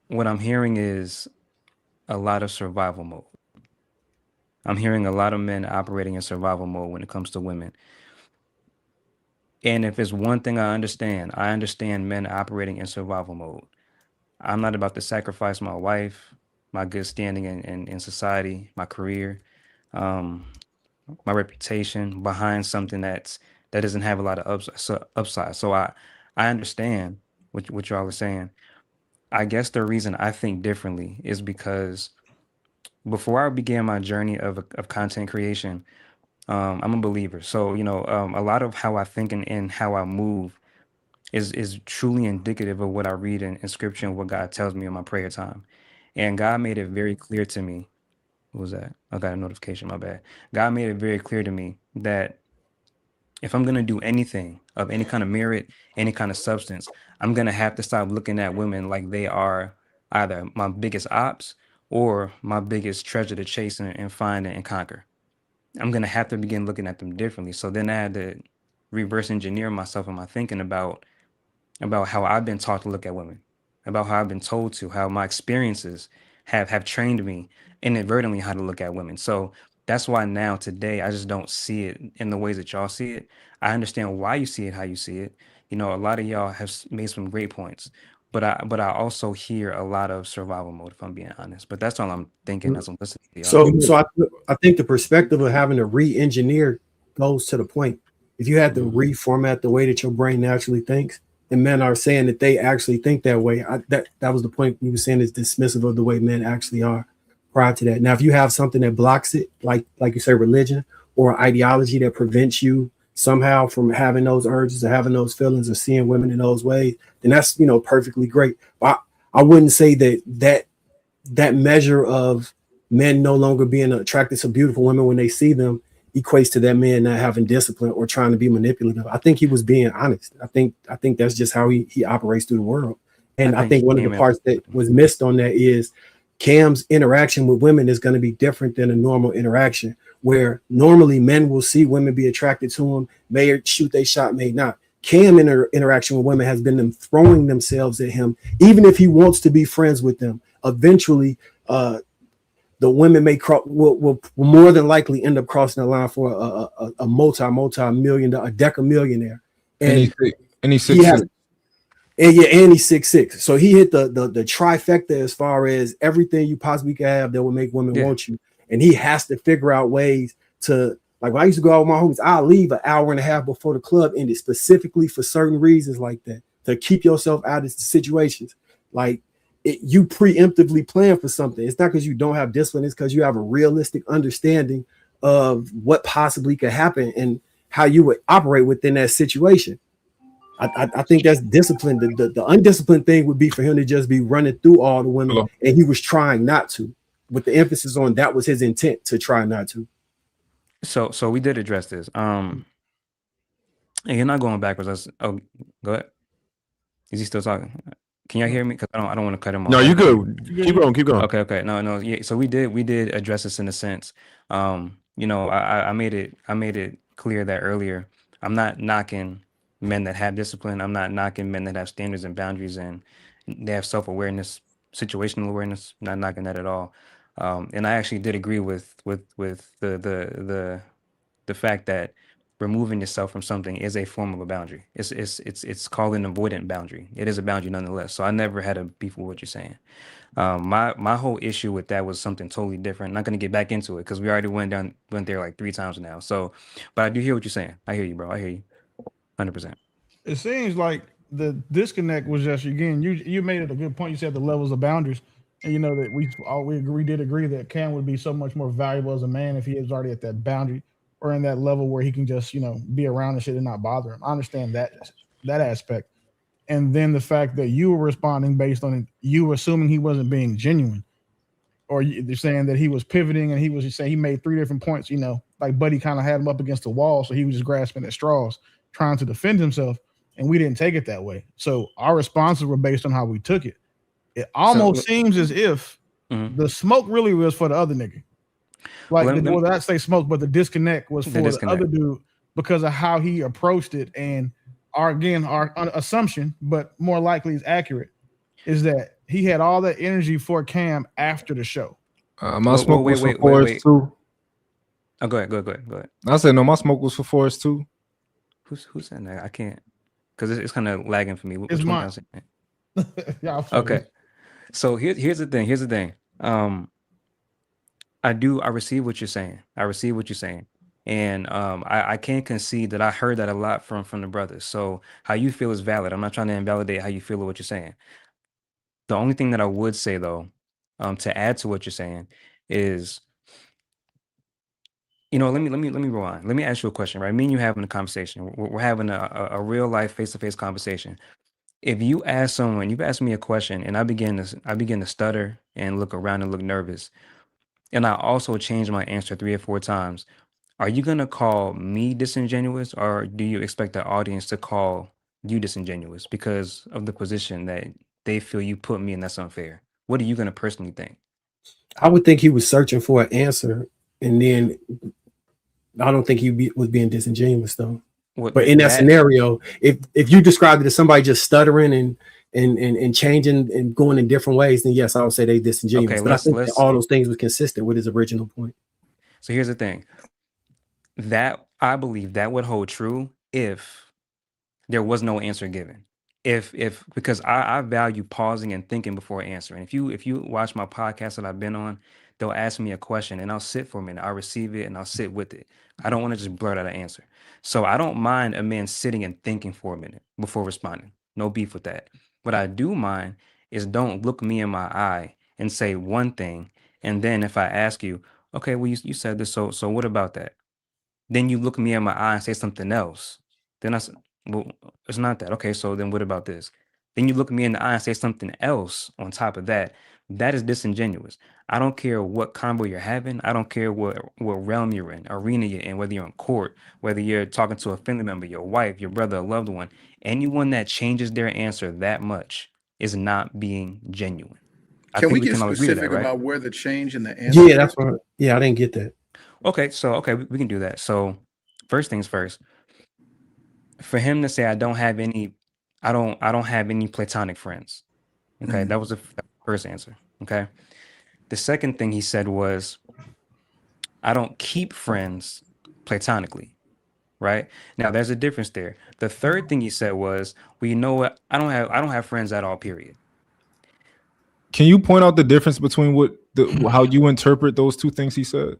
what I'm hearing is a lot of survival mode. I'm hearing a lot of men operating in survival mode when it comes to women. And if it's one thing I understand men operating in survival mode. I'm not about to sacrifice my wife my good standing in society, my career, um, my reputation behind something that doesn't have a lot of upside. So I understand what y'all are saying. I guess the reason I think differently is because before I began my journey of content creation, I'm a believer. So, a lot of how I think and how I move is truly indicative of what I read in scripture and what God tells me in my prayer time. And God made it very clear to me. What was that? I got a notification, my bad. God made it very clear to me that if I'm gonna do anything of any kind of merit, any kind of substance, I'm gonna have to stop looking at women like they are either my biggest ops or my biggest treasure to chase and find and conquer. I'm gonna have to begin looking at them differently. So then I had to reverse engineer myself and my thinking about how I've been taught to look at women, about how I've been told to, how my experiences have trained me inadvertently how to look at women. So that's why now today I just don't see it in the ways that y'all see it. I understand why you see it how you see it. A lot of y'all have made some great points, but I also hear a lot of survival mode, if I'm being honest. But that's all I'm thinking as I'm listening to y'all. So I think the perspective of having to re-engineer goes to the point. If you had to reformat the way that your brain naturally thinks, and men are saying that they actually think that way, that was the point we were saying is dismissive of the way men actually are prior to that. Now, if you have something that blocks it, like you say, religion or ideology that prevents you somehow from having those urges or having those feelings or seeing women in those ways, then that's perfectly great. But I wouldn't say that measure of men no longer being attracted to beautiful women when they see them equates to that man not having discipline or trying to be manipulative. I think he was being honest. I think that's just how he operates through the world. And I think one of the parts that was missed on that is Cam's interaction with women is going to be different than a normal interaction, where normally men will see women be attracted to him, may shoot they shot, may not. Cam interaction with women has been them throwing themselves at him, even if he wants to be friends with them. Eventually, the women will more than likely end up crossing the line for a multi-million, a decamillionaire. And he's 6'6". And he's 6'6". So he hit the trifecta as far as everything you possibly could have that would make women want you. And he has to figure out ways to, like when I used to go out with my homies, I'll leave an hour and a half before the club ended specifically for certain reasons like that, to keep yourself out of situations. Like you preemptively plan for something. It's not because you don't have discipline, it's because you have a realistic understanding of what possibly could happen and how you would operate within that situation. I think that's discipline. The undisciplined thing would be for him to just be running through all the women, and he was trying not to, with the emphasis on that was his intent, to try not to. So we did address this. And you're not going backwards. Go ahead. Is he still talking? Can y'all hear me? Because I don't want to cut him off. No, you good. Keep going. Okay. No. Yeah. So we did address this in a sense. I made it clear that earlier. I'm not knocking men that have discipline. I'm not knocking men that have standards and boundaries and they have self-awareness, situational awareness. Not knocking that at all. And I actually did agree with the fact that removing yourself from something is a form of a boundary. It's called an avoidant boundary. It is a boundary nonetheless. So I never had a beef with what you're saying. My whole issue with that was something totally different. I'm not going to get back into it because we already went there like 3 times now. So, but I do hear what you're saying. I hear you, bro. I hear you 100%. It seems like the disconnect was just, again, you made it a good point. You said the levels of boundaries. And that we did agree that Cam would be so much more valuable as a man if he is already at that boundary or in that level where he can just, be around and shit and not bother him. I understand that aspect. And then the fact that you were responding based on you assuming he wasn't being genuine, or you're saying that he was pivoting and he was just saying he made 3 different points, like Buddy kind of had him up against the wall. So he was just grasping at straws, trying to defend himself. And we didn't take it that way. So our responses were based on how we took it. It almost seems as if the smoke really was for the other nigga. Like, I say smoke, but the disconnect was for the other dude because of how he approached it. And our assumption, but more likely is accurate, is that he had all that energy for Cam after the show. My smoke was for Forrest too. Oh, go ahead. I said no. My smoke was for Forrest too. Who's saying that? I can't, because it's kind of lagging for me. It's mine. Okay. So here's the thing. I receive what you're saying. I receive what you're saying. And I can't concede that I heard that a lot from the brothers. So how you feel is valid. I'm not trying to invalidate how you feel or what you're saying. The only thing that I would say though, to add to what you're saying is, let me rewind. Let me ask you a question, right? Me and you having a conversation. We're having a real life face-to-face conversation. If you ask someone, you've asked me a question and I begin to stutter and look around and look nervous, and I also change my answer 3 or 4 times, are you gonna call me disingenuous, or do you expect the audience to call you disingenuous because of the position that they feel you put me in that's unfair? What are you gonna personally think? I would think he was searching for an answer, and then I don't think he was being disingenuous though. But in that scenario, if you described it as somebody just stuttering and changing and going in different ways, then yes, I would say they disingenuous. Okay, but I think that all those things were consistent with his original point. So here's the thing. That I believe that would hold true if there was no answer given. If because I value pausing and thinking before answering. If you watch my podcast that I've been on, they'll ask me a question and I'll sit for a minute. I'll receive it and I'll sit with it. I don't want to just blurt out an answer. So I don't mind a man sitting and thinking for a minute before responding. No beef with that. What I do mind is don't look me in my eye and say one thing, and then if I ask you, okay, well you said this, so what about that? Then you look me in my eye and say something else. Then I said, well, it's not that. Okay, so then what about this? Then you look me in the eye and say something else on top of that. That is disingenuous. I don't care what combo you're having. I don't care what realm you're in, arena you're in, whether you're in court, whether you're talking to a family member, your wife, your brother, a loved one. Anyone that changes their answer that much is not being genuine. Can we get specific about where the change in the answer? Yeah, that's what. Yeah, I didn't get that. Okay, we can do that. So first things first. For him to say I don't have any platonic friends. Okay, that was the first answer. Okay. The second thing he said was, I don't keep friends platonically. Right? Now there's a difference there. The third thing he said was, well, you know what? I don't have friends at all, period. Can you point out the difference between how you interpret those two things he said?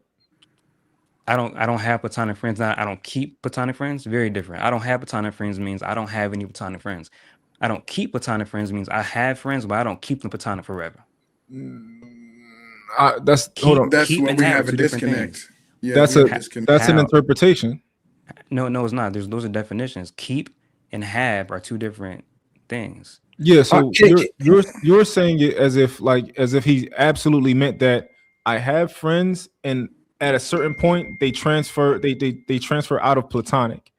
I don't have platonic friends. Now I don't keep platonic friends. Very different. I don't have platonic friends means I don't have any platonic friends. I don't keep platonic friends means I have friends, but I don't keep them platonic forever. That's where we have a disconnect. Yeah, that's an interpretation. No, it's not. Those are definitions. Keep and have are two different things. Yeah, so you're saying it as if he absolutely meant that I have friends, and at a certain point they transfer out of platonic.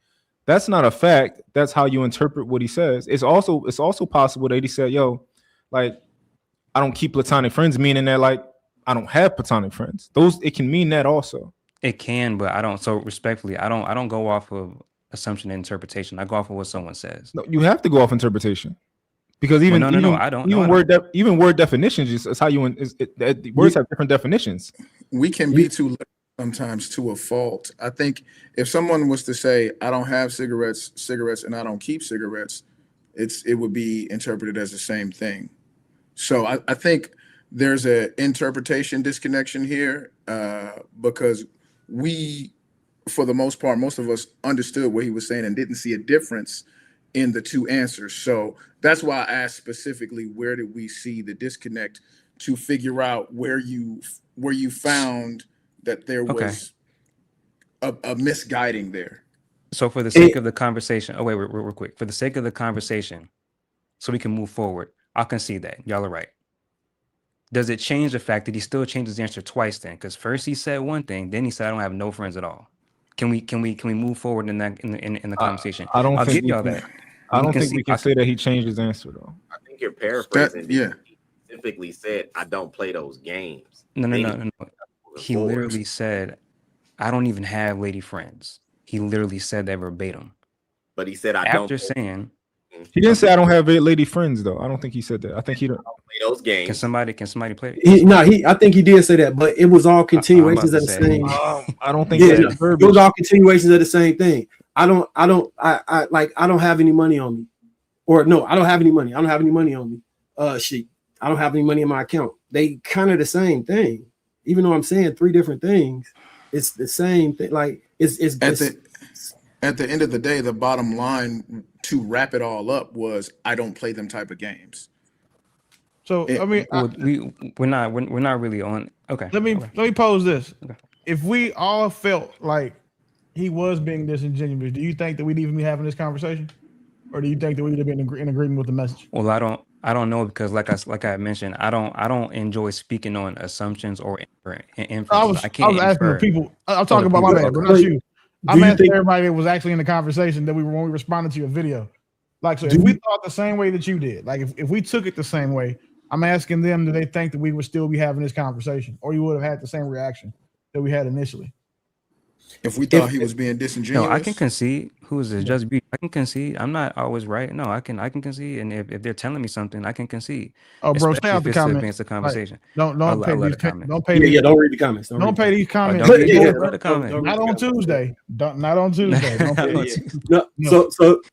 That's not a fact. That's how you interpret what he says. It's also possible that he said, yo, like, I don't keep platonic friends, meaning that like I don't have platonic friends. It can mean that also. It can, but I don't. So respectfully, I don't go off of assumption and interpretation. I go off of what someone says. No, you have to go off interpretation. Because I don't. Even word definitions is how you words have different definitions. We can be too sometimes to a fault. I think if someone was to say, I don't have cigarettes, and I don't keep cigarettes, it would be interpreted as the same thing. So I think there's an interpretation disconnection here because we, for the most part, most of us understood what he was saying and didn't see a difference in the two answers. So that's why I asked specifically, where did we see the disconnect, to figure out where you found that there was a misguiding there. So for the sake of the conversation, real quick, for the sake of the conversation, so we can move forward, I'll concede that y'all are right. Does it change the fact that he still changed his answer twice then? Because first he said one thing, then he said I don't have no friends at all. Can we move forward in the conversation? I'll give y'all that. I don't think we can say that he changed his answer though. I think you're paraphrasing. He specifically said, I don't play those games. No. He literally said, I don't even have lady friends. He literally said that verbatim. But he said, after saying, he didn't say I don't have lady friends though. I don't think he said that. I think he don't play those games. Can somebody play it? I think he did say that, but it was all continuations of the same. I don't think it was all continuations of the same thing. I don't have any money on me. Or no, I don't have any money. I don't have any money on me. I don't have any money in my account. they kind of the same thing. Even though I'm saying three different things, it's the same thing. Like it's at the end of the day, the bottom line to wrap it all up was I don't play them type of games. So I mean, we're not really on. Okay. Let me pose this: if we all felt like he was being disingenuous, do you think that we'd even be having this conversation, or do you think that we'd have been in agreement with the message? Well, I don't know, because like I mentioned, I don't enjoy speaking on assumptions or inferences. I was asking the people. I'm talking about my bad, but not you. I'm asking everybody that was actually in the conversation that when we responded to your video. Like, so if we thought the same way that you did, like if we took it the same way, I'm asking them, do they think that we would still be having this conversation, or you would have had the same reaction that we had initially? If we thought he was being disingenuous. No, I can concede. Who is this? Just be. I can concede. I'm not always right. No, I can concede. And if they're telling me something, I can concede. Oh, bro, stay out the comments. Advance the conversation. Like, don't pay these comments. Don't pay. Don't read the comments. Don't pay these comments. Don't read the comments. Not on Tuesday. Not on Tuesday.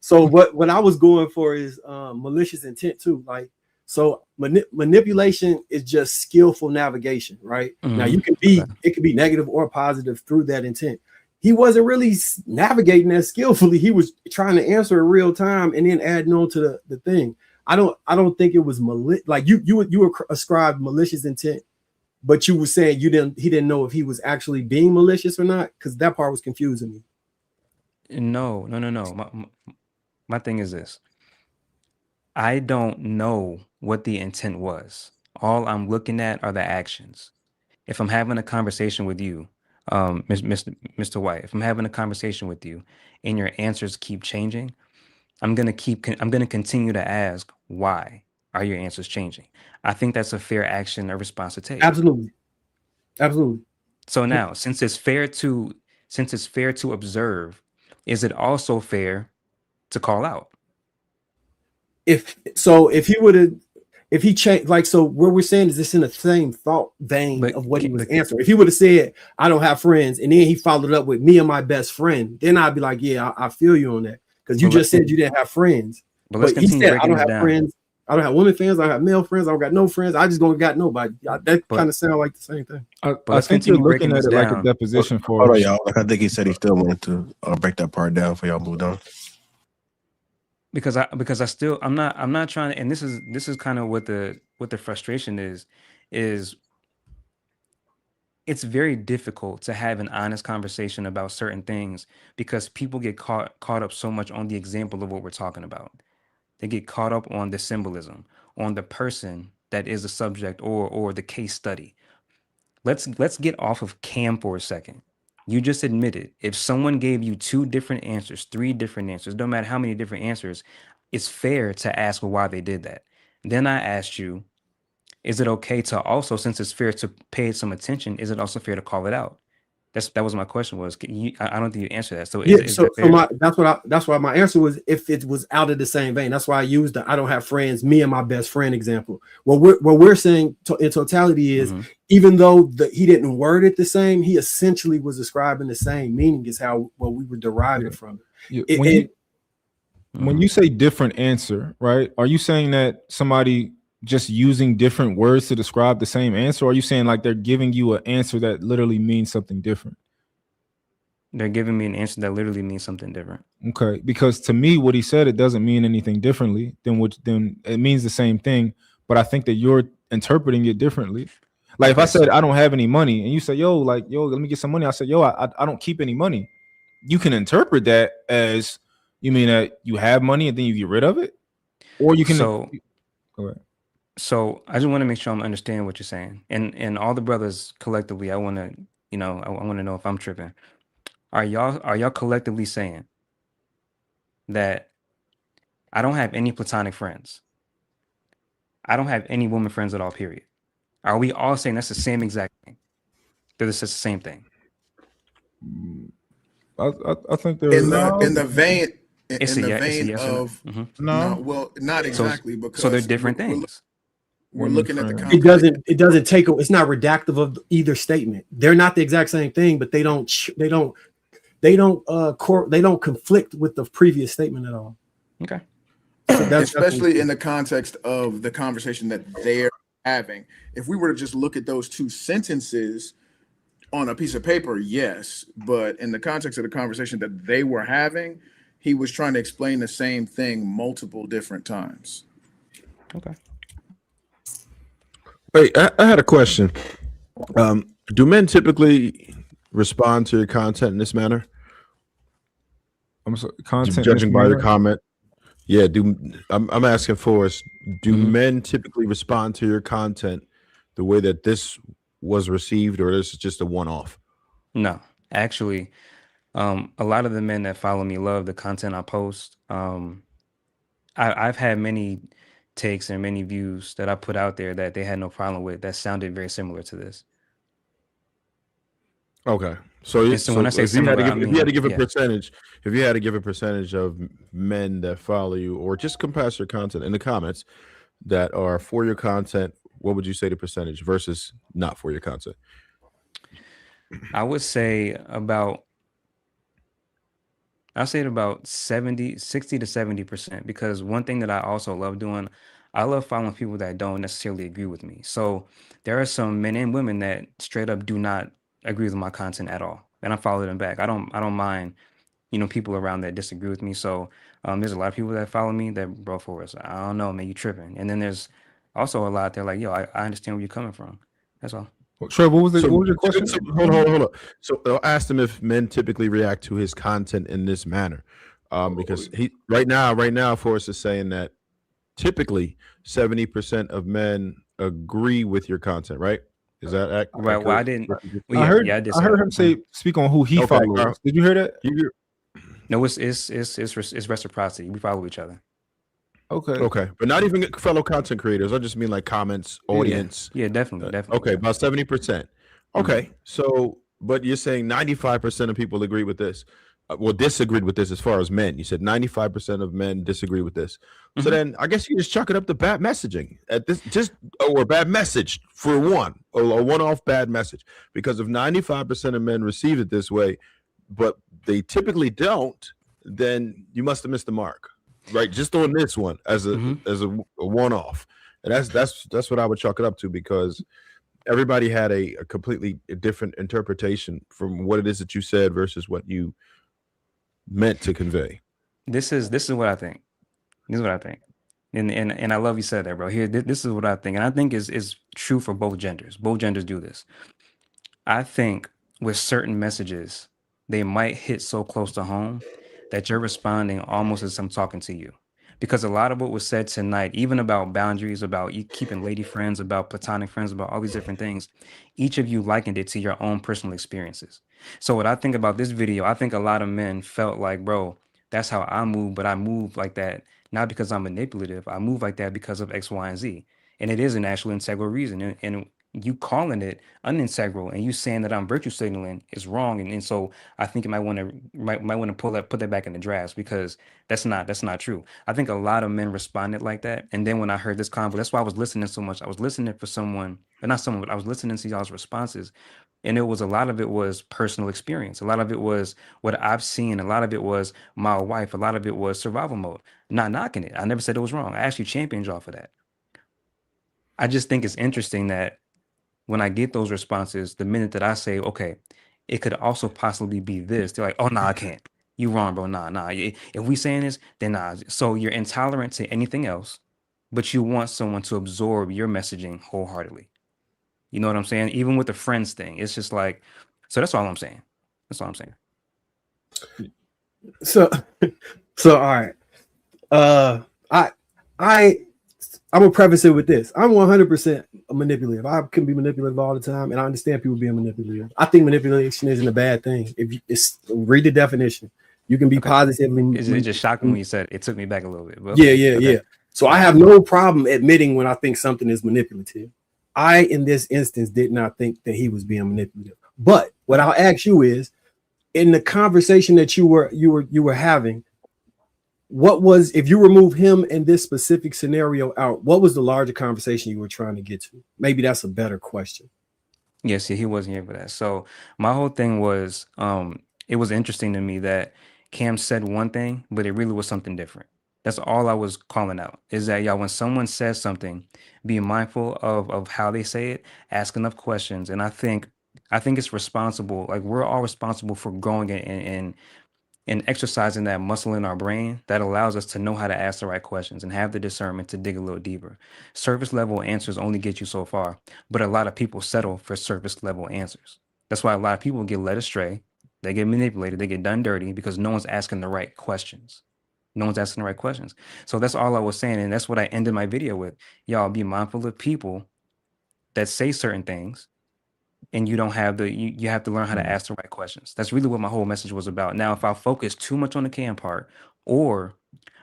So what I was going for is malicious intent too. Like, so manipulation is just skillful navigation, right? Mm-hmm. Now it could be negative or positive through that intent. He wasn't really navigating that skillfully. He was trying to answer in real time and then adding on to the thing. I don't think it was like you ascribed malicious intent, but you were saying he didn't know if he was actually being malicious or not, because that part was confusing me. No. My thing is this. I don't know what the intent was. All I'm looking at are the actions. If I'm having a conversation with you, Mr. White, if I'm having a conversation with you and your answers keep changing, I'm gonna continue to ask, why are your answers changing? I think that's a fair action or response to take. Absolutely. So now, since it's fair to observe, is it also fair to call out? If he changed, like, so what we're saying is this in the same thought vein of what he was answering. If he would have said, I don't have friends, and then he followed up with me and my best friend, then I'd be like, yeah, I feel you on that. Because you just said you didn't have friends. But he said, I don't have friends. I don't have women friends. I don't have male friends. I don't got no friends. I just don't got nobody. That kind of sound like the same thing. I think you're looking at it like a deposition for hold on, y'all. Like, I think he said he still wanted to break that part down for y'all move on. Because I'm not trying to, and this is kind of what the frustration is it's very difficult to have an honest conversation about certain things because people get caught up so much on the example of what we're talking about. They get caught up on the symbolism, on the person that is the subject or the case study. Let's get off of Cam for a second. You just admitted if someone gave you 2 different answers, 3 different answers, no matter how many different answers, it's fair to ask why they did that. Then I asked you, is it okay to also, since it's fair to pay some attention, is it also fair to call it out? That was my question. I don't think you answered that. So that's why my answer was if it was out of the same vein. That's why I used the I don't have friends, me and my best friend example. What we're saying in totality is even though he didn't word it the same, he essentially was describing the same meaning as what we were deriving from it. When you say different answer, right? Are you saying that somebody just using different words to describe the same answer? Or are you saying like they're giving you an answer that literally means something different? They're giving me an answer that literally means something different. Okay, because to me, what he said, it doesn't mean anything differently then it means the same thing, but I think that you're interpreting it differently. Like if I said I don't have any money and you say, yo, let me get some money. I said, yo, I don't keep any money. You can interpret that as you mean that you have money and then you get rid of it, or you can. Go ahead. So I just want to make sure I'm understanding what you're saying, and all the brothers collectively, I want to know if I'm tripping. Are y'all collectively saying that I don't have any platonic friends? I don't have any woman friends at all, period. Are we all saying that's the same exact thing? That it's just the same thing? I think there in the vein of no, well, not exactly, because so they're different things. We're looking at the context. It doesn't take. It's not redactive of either statement. They're not the exact same thing, but they don't conflict with the previous statement at all. Okay. So Especially in the context of the conversation that they're having. If we were to just look at those two sentences on a piece of paper, yes, but in the context of the conversation that they were having, he was trying to explain the same thing multiple different times. Okay. Wait, I had a question. Do men typically respond to your content in this manner? I'm sorry, content judging by the comment. Yeah, I'm asking Forrest, do men typically respond to your content the way that this was received, or this is just a one-off? No, actually, a lot of the men that follow me love the content I post. I've had many takes and many views that I put out there that they had no problem with that sounded very similar to this. Okay, so when I say similar, if you had to give a percentage, if you had to give a percentage of men that follow you or just come past your content in the comments that are for your content, what would you say the percentage versus not for your content? I would say about 60 to 70%, because one thing that I also love doing, I love following people that don't necessarily agree with me. So there are some men and women that straight up do not agree with my content at all, and I follow them back. I don't mind, people around that disagree with me. So there's a lot of people that follow me that, bro, Forrest, I don't know, man, you tripping. And then there's also a lot that like, yo, I understand where you're coming from. That's all. Trey, what was your question? Hold on. So I asked him if men typically react to his content in this manner, because he right now, Forrest is saying that typically 70% of men agree with your content, right? Is that accurate? Right. Well, I didn't. I heard him speak on who he follows. Did you hear that? No, it's reciprocity. We follow each other. Okay, but not even fellow content creators. I just mean like comments, audience. Yeah, definitely. Okay, about 70%. Okay, so but you're saying 95% of people agree with this, disagreed with this as far as men. You said 95% of men disagree with this. So then I guess you just chuck it up to bad messaging at this, or bad message for one, or a one-off bad message. Because if 95% of men receive it this way, but they typically don't, then you must have missed the mark. Right, just on this one as a one-off, and that's what I would chalk it up to, because everybody had a completely different interpretation from what it is that you said versus what you meant to convey. This is what I think. This is what I think, and I love you said that, bro. Here, this is what I think, and I think is true for both genders. Both genders do this. I think with certain messages, they might hit so close to home that you're responding almost as I'm talking to you. Because a lot of what was said tonight, even about boundaries, about you keeping lady friends, about platonic friends, about all these different things, each of you likened it to your own personal experiences. So what I think about this video, I think a lot of men felt like, bro, that's how I move, but I move like that, not because I'm manipulative. I move like that because of X, Y, and Z. And it is an actual integral reason. And you calling it unintegral and you saying that I'm virtue signaling is wrong. And so I think you might want to put that back in the drafts, because that's not true. I think a lot of men responded like that. And then when I heard this convo, that's why I was listening so much. I was listening for someone, but not someone, but I was listening to y'all's responses. And a lot of it was personal experience. A lot of it was what I've seen. A lot of it was my wife. A lot of it was survival mode. Not knocking it. I never said it was wrong. I actually championed y'all for that. I just think it's interesting that when I get those responses, the minute that I say, okay, it could also possibly be this, they're like, oh, no, I can't. You wrong, bro. Nah. If we saying this, then nah. So you're intolerant to anything else, but you want someone to absorb your messaging wholeheartedly. You know what I'm saying? Even with the friends thing, it's just like, so that's all I'm saying. That's all I'm saying. So all right. I'm gonna preface it with this. I'm 100% manipulative. I can be manipulative all the time, and I understand people being manipulative. I think manipulation isn't a bad thing. If you read the definition, you can be positively. It just shocked me when you said it. It took me back a little bit. But yeah. So I have no problem admitting when I think something is manipulative. I, in this instance, did not think that he was being manipulative. But what I'll ask you is, in the conversation that you were having, what was, if you remove him in this specific scenario out, what was the larger conversation you were trying to get to? Maybe that's a better question. Yes, he wasn't here for that. So my whole thing was, it was interesting to me that Cam said one thing, but it really was something different. That's all I was calling out, is that y'all, when someone says something, be mindful of how they say it, ask enough questions. And I think it's responsible. Like, we're all responsible for growing and exercising that muscle in our brain that allows us to know how to ask the right questions and have the discernment to dig a little deeper. Surface level answers only get you so far, but a lot of people settle for surface level answers. That's why a lot of people get led astray. They get manipulated. They get done dirty because no one's asking the right questions. No one's asking the right questions. So that's all I was saying. And that's what I ended my video with. Y'all, be mindful of people that say certain things, and you don't have you have to learn how to ask the right questions. That's really what my whole message was about. Now, if I focus too much on the Cam part, or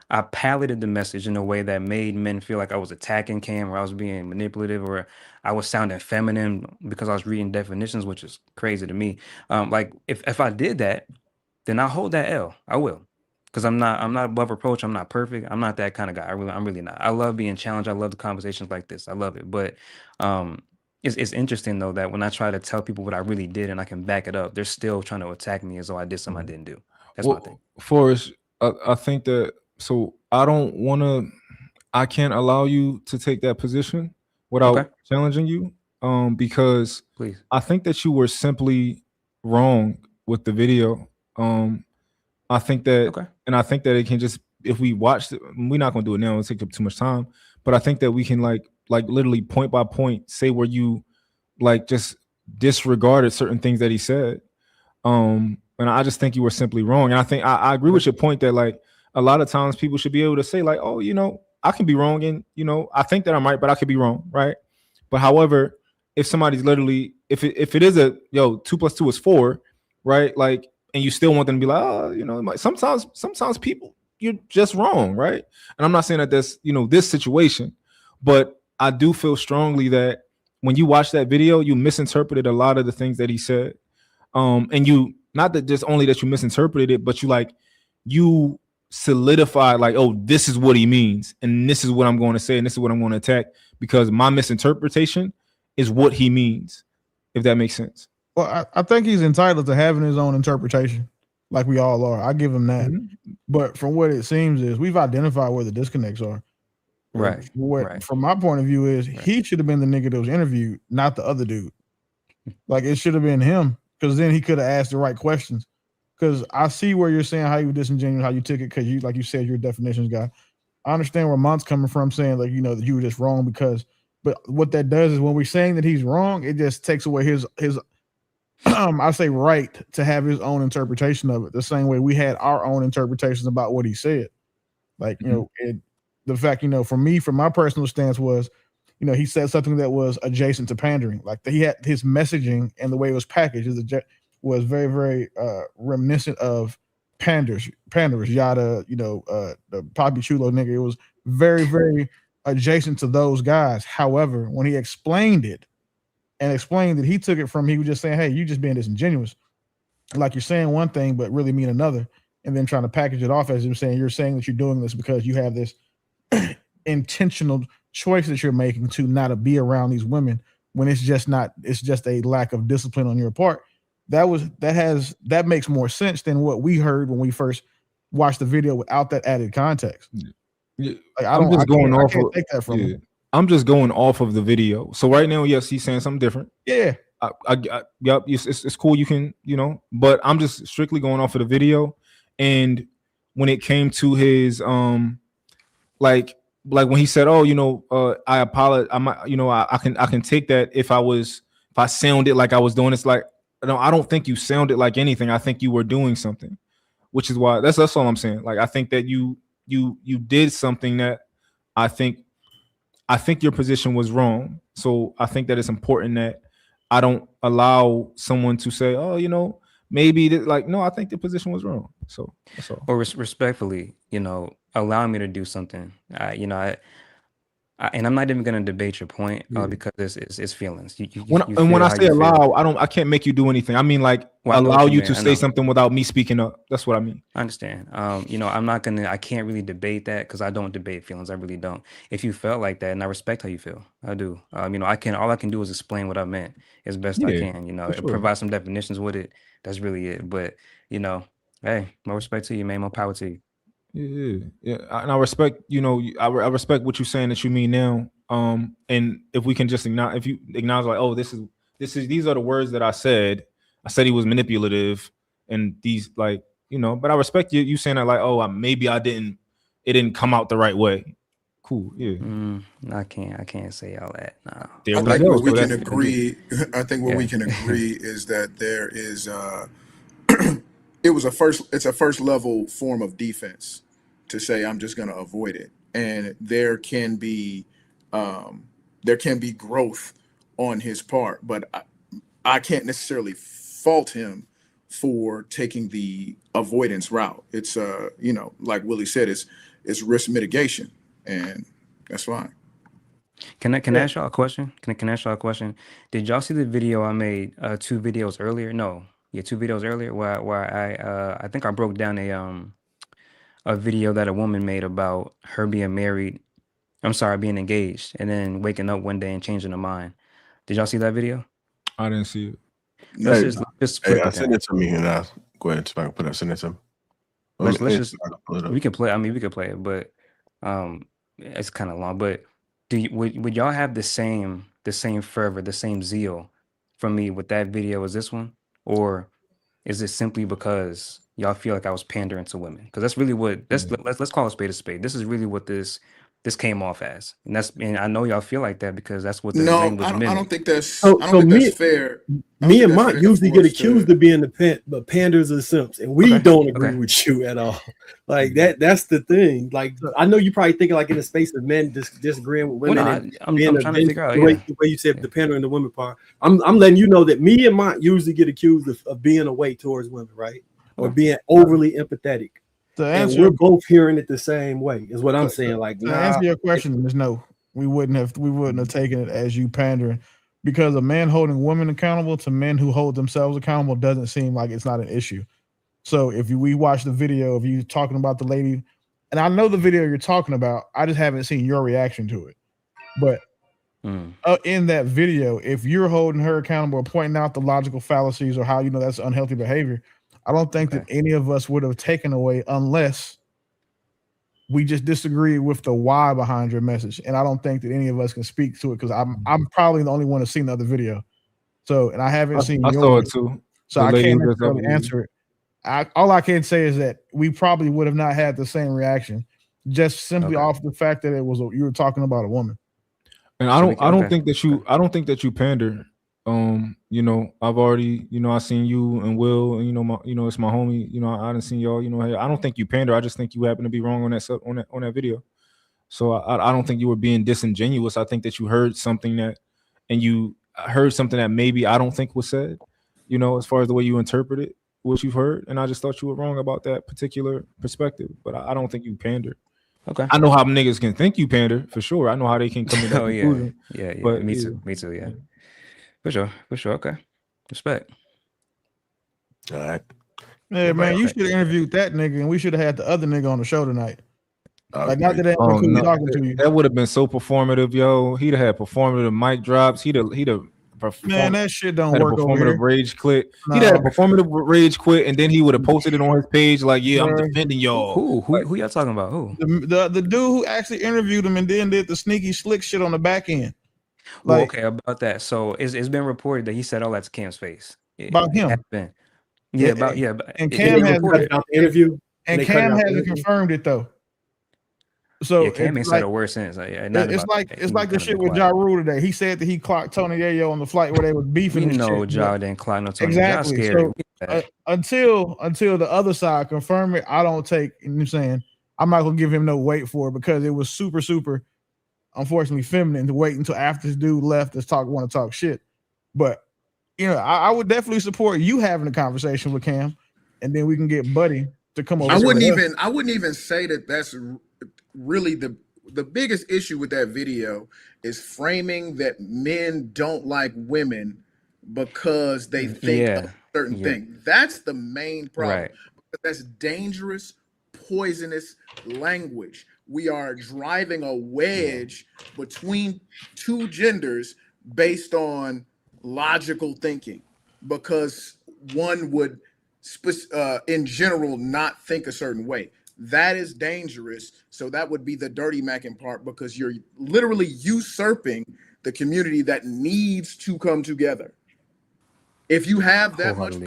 I piloted the message in a way that made men feel like I was attacking Cam, or I was being manipulative, or I was sounding feminine because I was reading definitions, which is crazy to me. Like, if I did that, then I'll hold that L. I will. Because I'm not above reproach. I'm not perfect. I'm not that kind of guy. I'm really not. I love being challenged. I love the conversations like this. I love it. But it's interesting though that when I try to tell people what I really did and I can back it up, they're still trying to attack me as though I did something I didn't do. That's my thing. Forrest, I think that, so I can't allow you to take that position without challenging you, because please, I think that you were simply wrong with the video. I think that, and I think that it can just, if we watch it, we're not gonna do it now, it'll take up too much time, but I think that we can like literally point by point say where you like just disregarded certain things that he said. And I just think you were simply wrong. And I think I agree with your point that like a lot of times people should be able to say like, oh, you know, I can be wrong, and you know, I think that I'm right, but I could be wrong, right? But however, if somebody's literally, if it is a 2 + 2 is 4, right? Like, and you still want them to be like, oh, you know, sometimes people, you're just wrong, right? And I'm not saying that that's, you know, this situation, but I do feel strongly that when you watch that video, you misinterpreted a lot of the things that he said. And you, not that just only that you misinterpreted it, but you solidified like, oh, this is what he means, and this is what I'm going to say, and this is what I'm going to attack, because my misinterpretation is what he means, if that makes sense. Well, I think he's entitled to having his own interpretation, like we all are. I give him that. But from what it seems is we've identified where the disconnects are. Right. From my point of view is he should have been the nigga that was interviewed, not the other dude. Like, it should have been him, because then he could have asked the right questions. Because I see where you're saying how you were disingenuous, how you took it, because you, like you said, you're a definitions guy. I understand where Mont's coming from, saying like, you know, that you were just wrong because, but what that does is when we're saying that he's wrong, it just takes away his I say right to have his own interpretation of it, the same way we had our own interpretations about what he said. Like, you know, the fact, you know, for me, from my personal stance was, you know, he said something that was adjacent to pandering. Like, he had his messaging and the way it was packaged was very, very reminiscent of panderers, Yada, you know, the Poppy Chulo nigga. It was very, very adjacent to those guys. However, when he explained it and explained that he took it from, he was just saying, hey, you just being disingenuous. Like, you're saying one thing, but really mean another. And then trying to package it off as him saying, you're saying that you're doing this because you have this intentional choice that you're making to not be around these women, when it's just not, it's just a lack of discipline on your part. That makes more sense than what we heard when we first watched the video without that added conteect. Like, I can't take that from him. I'm just going off of the video. So right now, yes, he's saying something different. Yeah. Yep, it's cool. You can, you know, but I'm just strictly going off of the video. And when it came to his, like when he said, oh, you know, I apologize. I can take that if I sounded like I was doing this. Like, no, I don't think you sounded like anything. I think you were doing something, which is why that's all I'm saying. Like, I think that you did something that I think your position was wrong. So I think that it's important that I don't allow someone to say, oh, you know, maybe like, no, I think the position was wrong. So that's all. Or respectfully, you know, allow me to do something. You know, and I'm not even going to debate your point because it's feelings. When I say allow, I can't make you do anything. I mean, like, allow you to say something without me speaking up. That's what I mean. I understand. You know, I can't really debate that because I don't debate feelings. I really don't. If you felt like that, and I respect how you feel, I do. You know, all I can do is explain what I meant as best I can. You know, provide some definitions with it. That's really it. But, you know, hey, more respect to you, man. More power to you. Yeah. And I respect, I respect what you're saying that you mean now. And if we can just acknowledge, if you acknowledge, like, oh, these are the words that I said. I said he was manipulative, and these, like, But I respect you saying that, like, oh, maybe it didn't come out the right way. Cool, yeah. I can't say all that. No. There I we think go. what we So can that's- agree. I think what we can agree is that there is. It's a first level form of defense to say I'm just going to avoid it, and there can be growth on his part, but I can't necessarily fault him for taking the avoidance route. It's like Willie said, it's risk mitigation, and that's fine. Can I ask y'all a question? Can I ask y'all a question? Did y'all see the video I made 2 videos earlier? No. Yeah, 2 videos earlier where I think I broke down a video that a woman made about her being married. I'm sorry, being engaged and then waking up one day and changing her mind. Did y'all see that video? I didn't see it. Let's just break it send down. it to me, and I'll go ahead and put it. Send it to me. Let's just we can play. I mean, we could play it, but it's kind of long. But would y'all have the same fervor, the same zeal from me with that video as this one, or is it simply because y'all feel like I was pandering to women? Because that's really what let's call a spade a spade. This is really what this came off as, and I know y'all feel like that because that's what the language meant. I don't think that's me, fair. Me and Mont usually get accused of being the panders or simps, and we don't agree with you at all. Like that's the thing. Like, I know you probably thinking like in the space of men disagreeing with women. I'm trying to figure out the way you said the pandering the women part. I'm letting you know that me and Mont usually get accused of being away towards women, right? Or being overly empathetic. And we're both hearing it the same way, is what I'm saying. Like, to answer your question is no. We wouldn't have taken it as you pandering, because a man holding women accountable to men who hold themselves accountable doesn't seem like it's not an issue. So if we watch the video of you talking about the lady, and I know the video you're talking about, I just haven't seen your reaction to it. But in that video, if you're holding her accountable or pointing out the logical fallacies or how that's unhealthy behavior, I don't think that any of us would have taken away unless we just disagree with the why behind your message. And I don't think that any of us can speak to it because I'm probably the only one that's seen the other video. So, and I haven't seen yours. I saw it too. So I can't necessarily answer it. All I can say is that we probably would have not had the same reaction, just simply off the fact that you were talking about a woman. And I don't think that you pander. I've already, I seen you and Will, and it's my homie. I didn't see y'all. Hey, I don't think you pander. I just think you happen to be wrong on that video. So I don't think you were being disingenuous. I think that you heard something that maybe I don't think was said. As far as the way you interpreted what you've heard, and I just thought you were wrong about that particular perspective. But I don't think you pander. Okay. I know how niggas can think you pander for sure. I know how they can come to that conclusion. Yeah. But me too. Yeah. For sure. Okay. Respect. All right. Yeah, man, you should have interviewed that nigga, and we should have had the other nigga on the show tonight. Like, not that anyone talking to you. That would have been so performative, yo. He'd have had performative mic drops. He'd have man, that shit don't work over here. Rage quit. He'd had a performative rage quit, and then he would have posted it on his page like, "Yeah, I'm defending y'all." Who y'all talking about? Who? The dude who actually interviewed him and then did the sneaky slick shit on the back end. Well, okay, about that. So it's been reported that he said all that to Cam's face. About him. And Cam has the interview. And Cam hasn't confirmed it though. So Cam ain't said a word since. It's like the shit with Ja Rule today. He said that he clocked Tony Yayo on the flight where they was beefing. Ja didn't clock no Tony. Exactly. So, until the other side confirm it, I don't take. You know what I'm saying, I'm not gonna give him no weight for it because it was super, unfortunately, feminine to wait until after this dude left to want to talk shit. But I would definitely support you having a conversation with Cam, and then we can get Buddy to come over. I wouldn't even say that that's really the biggest issue with that video is framing that men don't like women because they think of a certain thing. That's the main problem. Right. That's dangerous, poisonous language. We are driving a wedge between two genders based on logical thinking because one would in general not think a certain way. that is dangerous. So that would be the dirty macking part, because you're literally usurping the community that needs to come together. If you have that much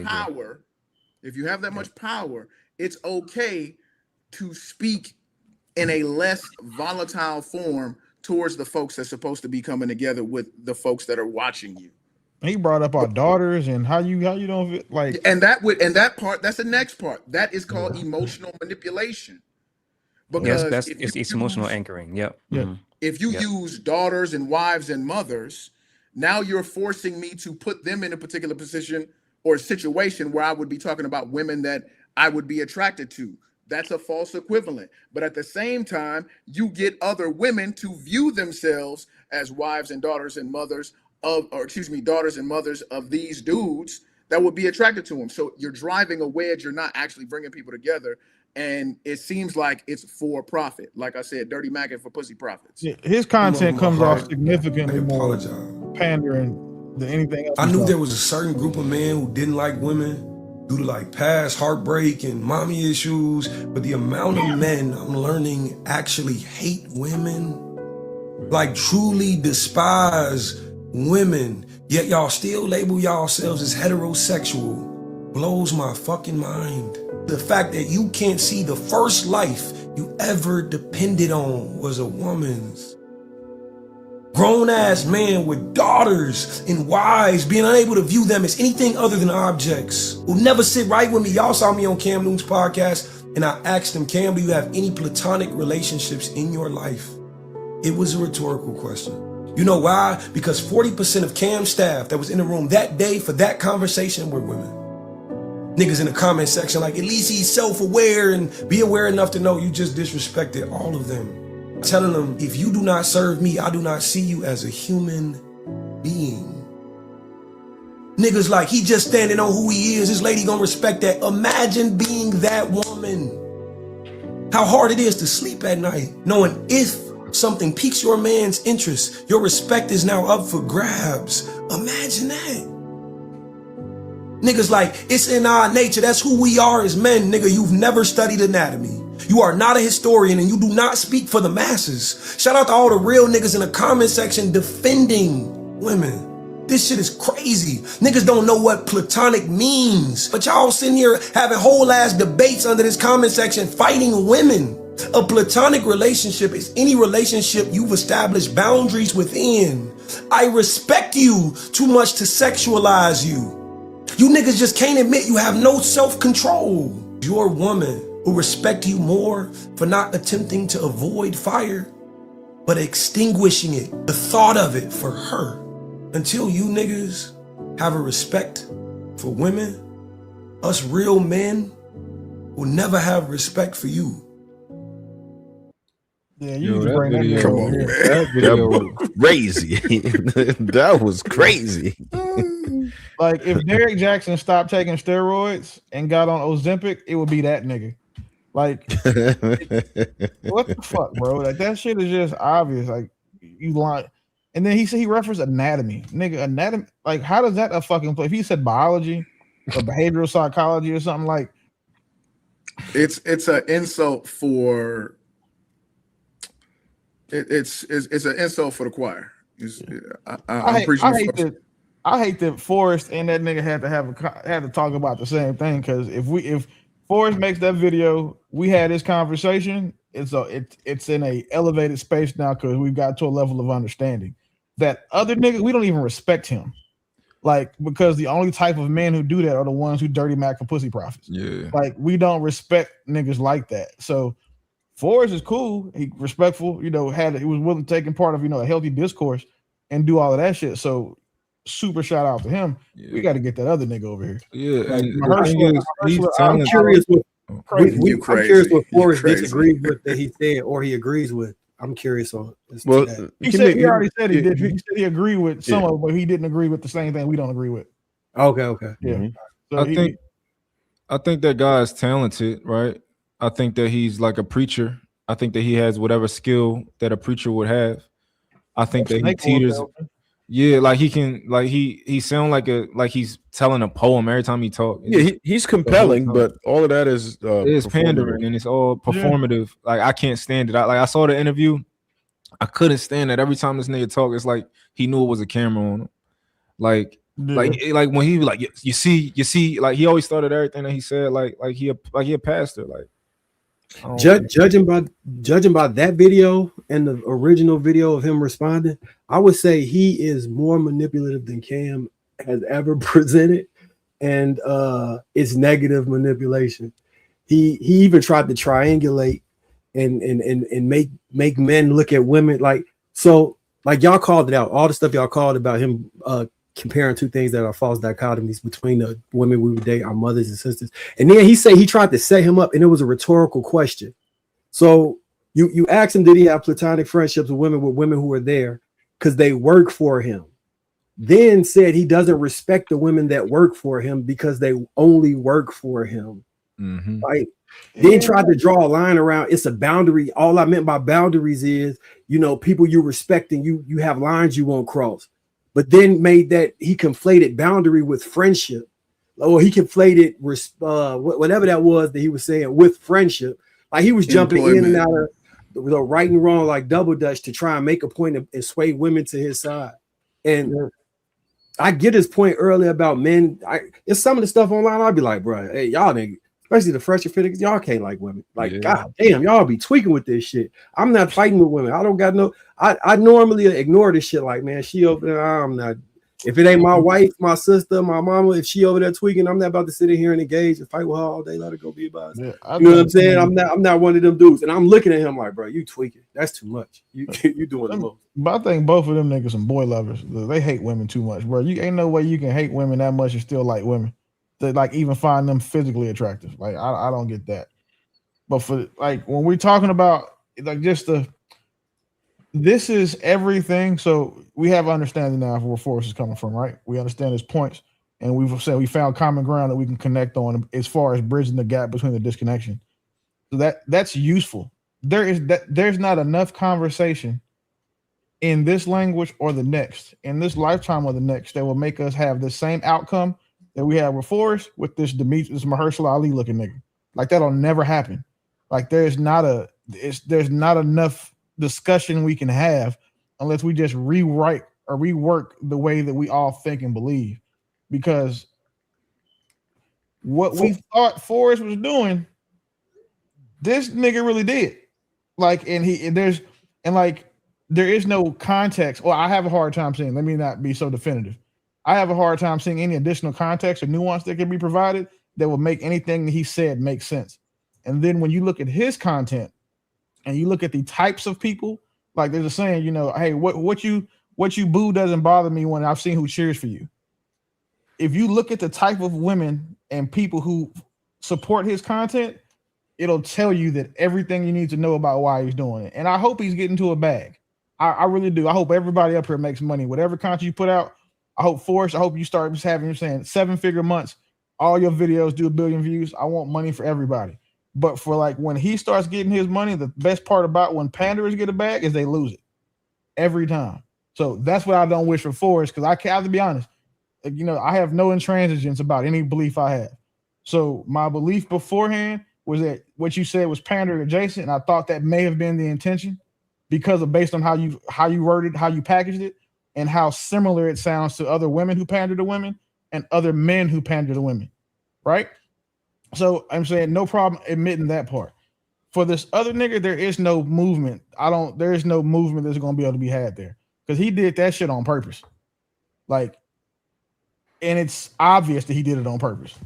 power, it's okay to speak in a less volatile form towards the folks that's supposed to be coming together with the folks that are watching you. He brought up our daughters and how you don't like, and that's the next part. That is called emotional manipulation. Because it's emotional anchoring. Yep. Yeah. If you use daughters and wives and mothers, now you're forcing me to put them in a particular position or situation where I would be talking about women that I would be attracted to. That's a false equivalent. But at the same time, you get other women to view themselves as wives and daughters and mothers of, daughters and mothers of these dudes that would be attracted to them. So you're driving a wedge. You're not actually bringing people together. And it seems like it's for profit. Like I said, dirty macking for pussy profits. Yeah, his content comes off significantly more pandering than anything else. I knew there was a certain group of men who didn't like women due to like past heartbreak and mommy issues, but the amount of men I'm learning actually hate women, like truly despise women, yet y'all still label yourselves as heterosexual, blows my fucking mind. The fact that you can't see the first life you ever depended on was a woman's. Grown-ass man with daughters and wives, being unable to view them as anything other than objects, will never sit right with me. Y'all saw me on Cam Newton's podcast, and I asked him, Cam, do you have any platonic relationships in your life? It was a rhetorical question. You know why? Because 40% of Cam's staff that was in the room that day for that conversation were women. Niggas in the comment section like, at least he's self-aware and be aware enough to know you just disrespected all of them. Telling them, if you do not serve me, I do not see you as a human being. Niggas like, he just standing on who he is. This lady gonna respect that. Imagine being that woman. How hard it is to sleep at night, knowing if something piques your man's interest, your respect is now up for grabs. Imagine that. Niggas like, it's in our nature. That's who we are as men, nigga. You've never studied anatomy. You are not a historian and you do not speak for the masses. Shout out to all the real niggas in the comment section defending women. This shit is crazy. Niggas don't know what platonic means, but y'all sitting here having whole ass debates under this comment section fighting women. A platonic relationship is any relationship you've established boundaries within. I respect you too much to sexualize you. You niggas just can't admit you have no self-control. Your woman will respect you more for not attempting to avoid fire, but extinguishing it, the thought of it for her. Until you niggas have a respect for women, us real men will never have respect for you. Yeah, you need to bring that video. Come on, man. That video was crazy. That was crazy. Like, if Derek Jackson stopped taking steroids and got on Ozempic, it would be that nigga. Like, what the fuck, bro? Like, that shit is just obvious. Like, you lie. And then he said he referenced anatomy. Nigga, anatomy. Like, how does that a fucking play? If he said biology or behavioral psychology or something, like, it's an insult for it's an insult for the choir. I hate that Forrest and that nigga had to talk about the same thing, because if Forrest makes that video, we had this conversation. It's in a elevated space now because we've got to a level of understanding. That other nigga, we don't even respect him, like, because the only type of men who do that are the ones who dirty mac for pussy profits. Yeah, like, we don't respect niggas like that. So Forrest is cool, he respectful, he was willing to take part of a healthy discourse and do all of that shit. So super shout out to him. Yeah. We got to get that other nigga over here. Yeah, I'm curious what Forrest disagrees with that he said or he agrees with. I'm curious on. He already said he did. He said he agreed with some of it, but he didn't agree with the same thing we don't agree with. Okay. Yeah. Mm-hmm. So I think that guy is talented, right? I think that he's like a preacher. I think that he has whatever skill that a preacher would have. I think that he teeters. Yeah, like he can, like he sound like he's telling a poem every time he talks. Yeah, he's compelling, but all of that is it's pandering and it's all performative. Like I can't stand it. I saw the interview. I couldn't stand it. Every time this nigga talk, it's like he knew it was a camera on him. Like when he was like, you see, like he always started everything that he said like he a pastor. Like judging by that video and the original video of him responding, I would say he is more manipulative than Cam has ever presented, and it's negative manipulation. He even tried to triangulate and make men look at women like so. Like y'all called it out, all the stuff y'all called about him comparing two things that are false dichotomies between the women we would date, our mothers and sisters. And then he tried to set him up, and it was a rhetorical question. So you asked him, did he have platonic friendships with women who were there because they work for him? Then said he doesn't respect the women that work for him because they only work for him. Mm-hmm. Right? Then tried to draw a line around it's a boundary. All I meant by boundaries is, people you respect and you have lines you won't cross. But then made that he conflated boundary with friendship, or he conflated whatever that was that he was saying with friendship. Like he was jumping in and out of the right and wrong like double dutch to try and make a point and sway women to his side. And I get his point earlier about men. It's some of the stuff online. I'll be like, bro, hey, y'all niggas, especially the fresh fit, y'all can't like women. Like, God damn, y'all be tweaking with this shit. I'm not fighting with women. I don't got no. I normally ignore this shit. Like, man, she over there. I'm not. If it ain't my wife, my sister, my mama, if she over there tweaking, I'm not about to sit in here and engage and fight with her all day. Let her go be about it. You know what I'm saying? I'm not one of them dudes. And I'm looking at him like, bro, you tweaking. That's too much. You doing the most. But I think both of them niggas some boy lovers. They hate women too much, bro. You ain't no way you can hate women that much and still like women. They like even find them physically attractive. Like I don't get that. But for like when we're talking about like just this is everything. So we have understanding now of where Forrest is coming from, right? We understand his points, and we've said we found common ground that we can connect on as far as bridging the gap between the disconnection. So that's useful. There's not enough conversation in this language or the next, in this lifetime or the next, that will make us have the same outcome that we have with Forrest with this Mahershala Ali looking nigga. Like that'll never happen. Like there's not enough discussion we can have unless we just rewrite or rework the way that we all think and believe. Because what we thought Forrest was doing, this nigga really did. Like, there is no context. Well, I have a hard time seeing. Let me not be so definitive. I have a hard time seeing any additional context or nuance that can be provided that will make anything that he said make sense. And then when you look at his content and you look at the types of people, like there's a saying, hey, what you boo doesn't bother me when I've seen who cheers for you. If you look at the type of women and people who support his content, it'll tell you that everything you need to know about why he's doing it. And I hope he's getting to a bag. I really do. I hope everybody up here makes money. Whatever content you put out, I hope Forrest, I hope you start just having, you're saying 7-figure months, all your videos do 1 billion views. I want money for everybody. But for like when he starts getting his money, the best part about when panderers get a bag is they lose it every time. So that's what I don't wish for Forrest, because I have to be honest. I have no intransigence about any belief I have. So my belief beforehand was that what you said was pander adjacent, and I thought that may have been the intention because of based on how you worded, how you packaged it, and how similar it sounds to other women who pander to women and other men who pander to women, right? So I'm saying no problem admitting that part. For this other nigga, there is no movement. There is no movement that's going to be able to be had there because he did that shit on purpose. Like, and it's obvious that he did it on purpose.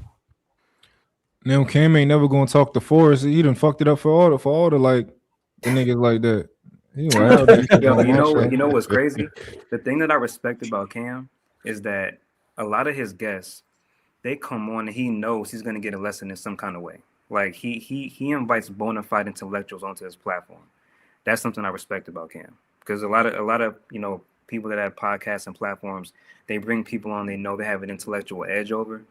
Now Cam ain't never gonna talk to Forrest. He done fucked it up for all the like the niggas like that. You know what's crazy? The thing that I respect about Cam is that a lot of his guests, they come on and he knows he's gonna get a lesson in some kind of way. Like he invites bona fide intellectuals onto his platform. That's something I respect about Cam, because a lot of people that have podcasts and platforms, they bring people on they know they have an intellectual edge over.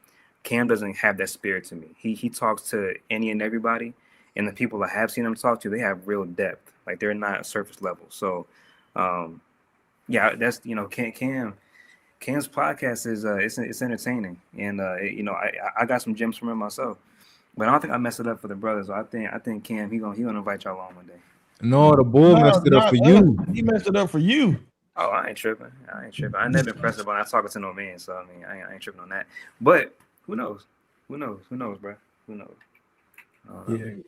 Cam doesn't have that spirit to me. He talks to any and everybody, and the people I have seen him talk to, they have real depth. Like they're not surface level. So Yeah, that's Cam's podcast is it's entertaining, and I got some gems from him myself, but I don't think I messed it up for the brothers. I think Cam he gonna invite y'all on one day. No, the bull messed it up for you. He messed it up for you. Oh, I ain't tripping. I never been pressed about not talking to no man, so I mean I ain't tripping on that. But who knows, bro? Who knows? Man,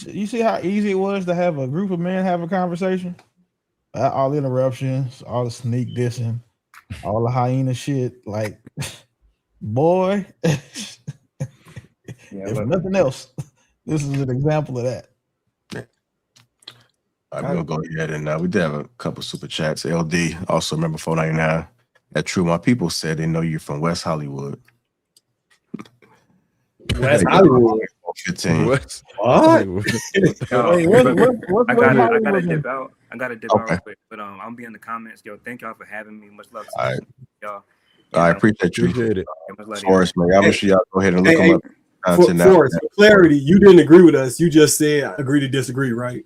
you see how easy it was to have a group of men have a conversation? All the interruptions, all the sneak dissing, all the hyena shit. Like, boy, if nothing else, this is an example of that. All right, we're gonna go ahead and we did have a couple super chats. LD also remember 499. That true. My people said they know you from West Hollywood. West Hollywood. 15. What? I gotta dip out. Real quick. But I'll be in the comments. Yo, thank y'all for having me. Much love to All right. y'all. I appreciate you. Appreciate it. Forrest, man. I wish y'all go ahead and look them up. Forrest, for clarity, you didn't agree with us. You just said agree to disagree, right?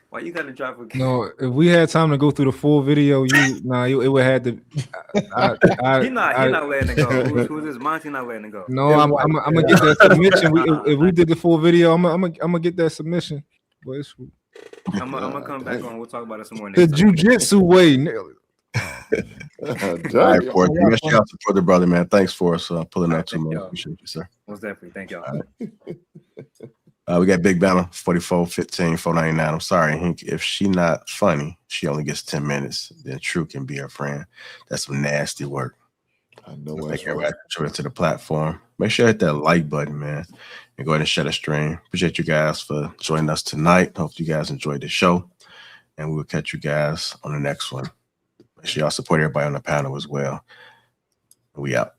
Why you gotta drop a No, if we had time to go through the full video, it would have to. You're not letting it go. Who's this? Monty not letting it go. No, I'm gonna get that submission. If we did the full video, I'm gonna get that submission. Boy, I'm gonna come back on. We'll talk about it some more. The jujitsu way. All right, Forrest. Make sure y'all support the brother, man. Thanks for us pulling out too much. Appreciate you, sir. Most definitely. Thank y'all. We got Big Banner 44 15 499. I'm sorry, Hank. If she not funny, she only gets 10 minutes. Then True can be her friend. That's some nasty work. I know. Thank everybody for joining to the platform. Make sure you hit that like button, man, and go ahead and share the stream. Appreciate you guys for joining us tonight. Hope you guys enjoyed the show, and we will catch you guys on the next one. Make sure y'all support everybody on the panel as well. We out.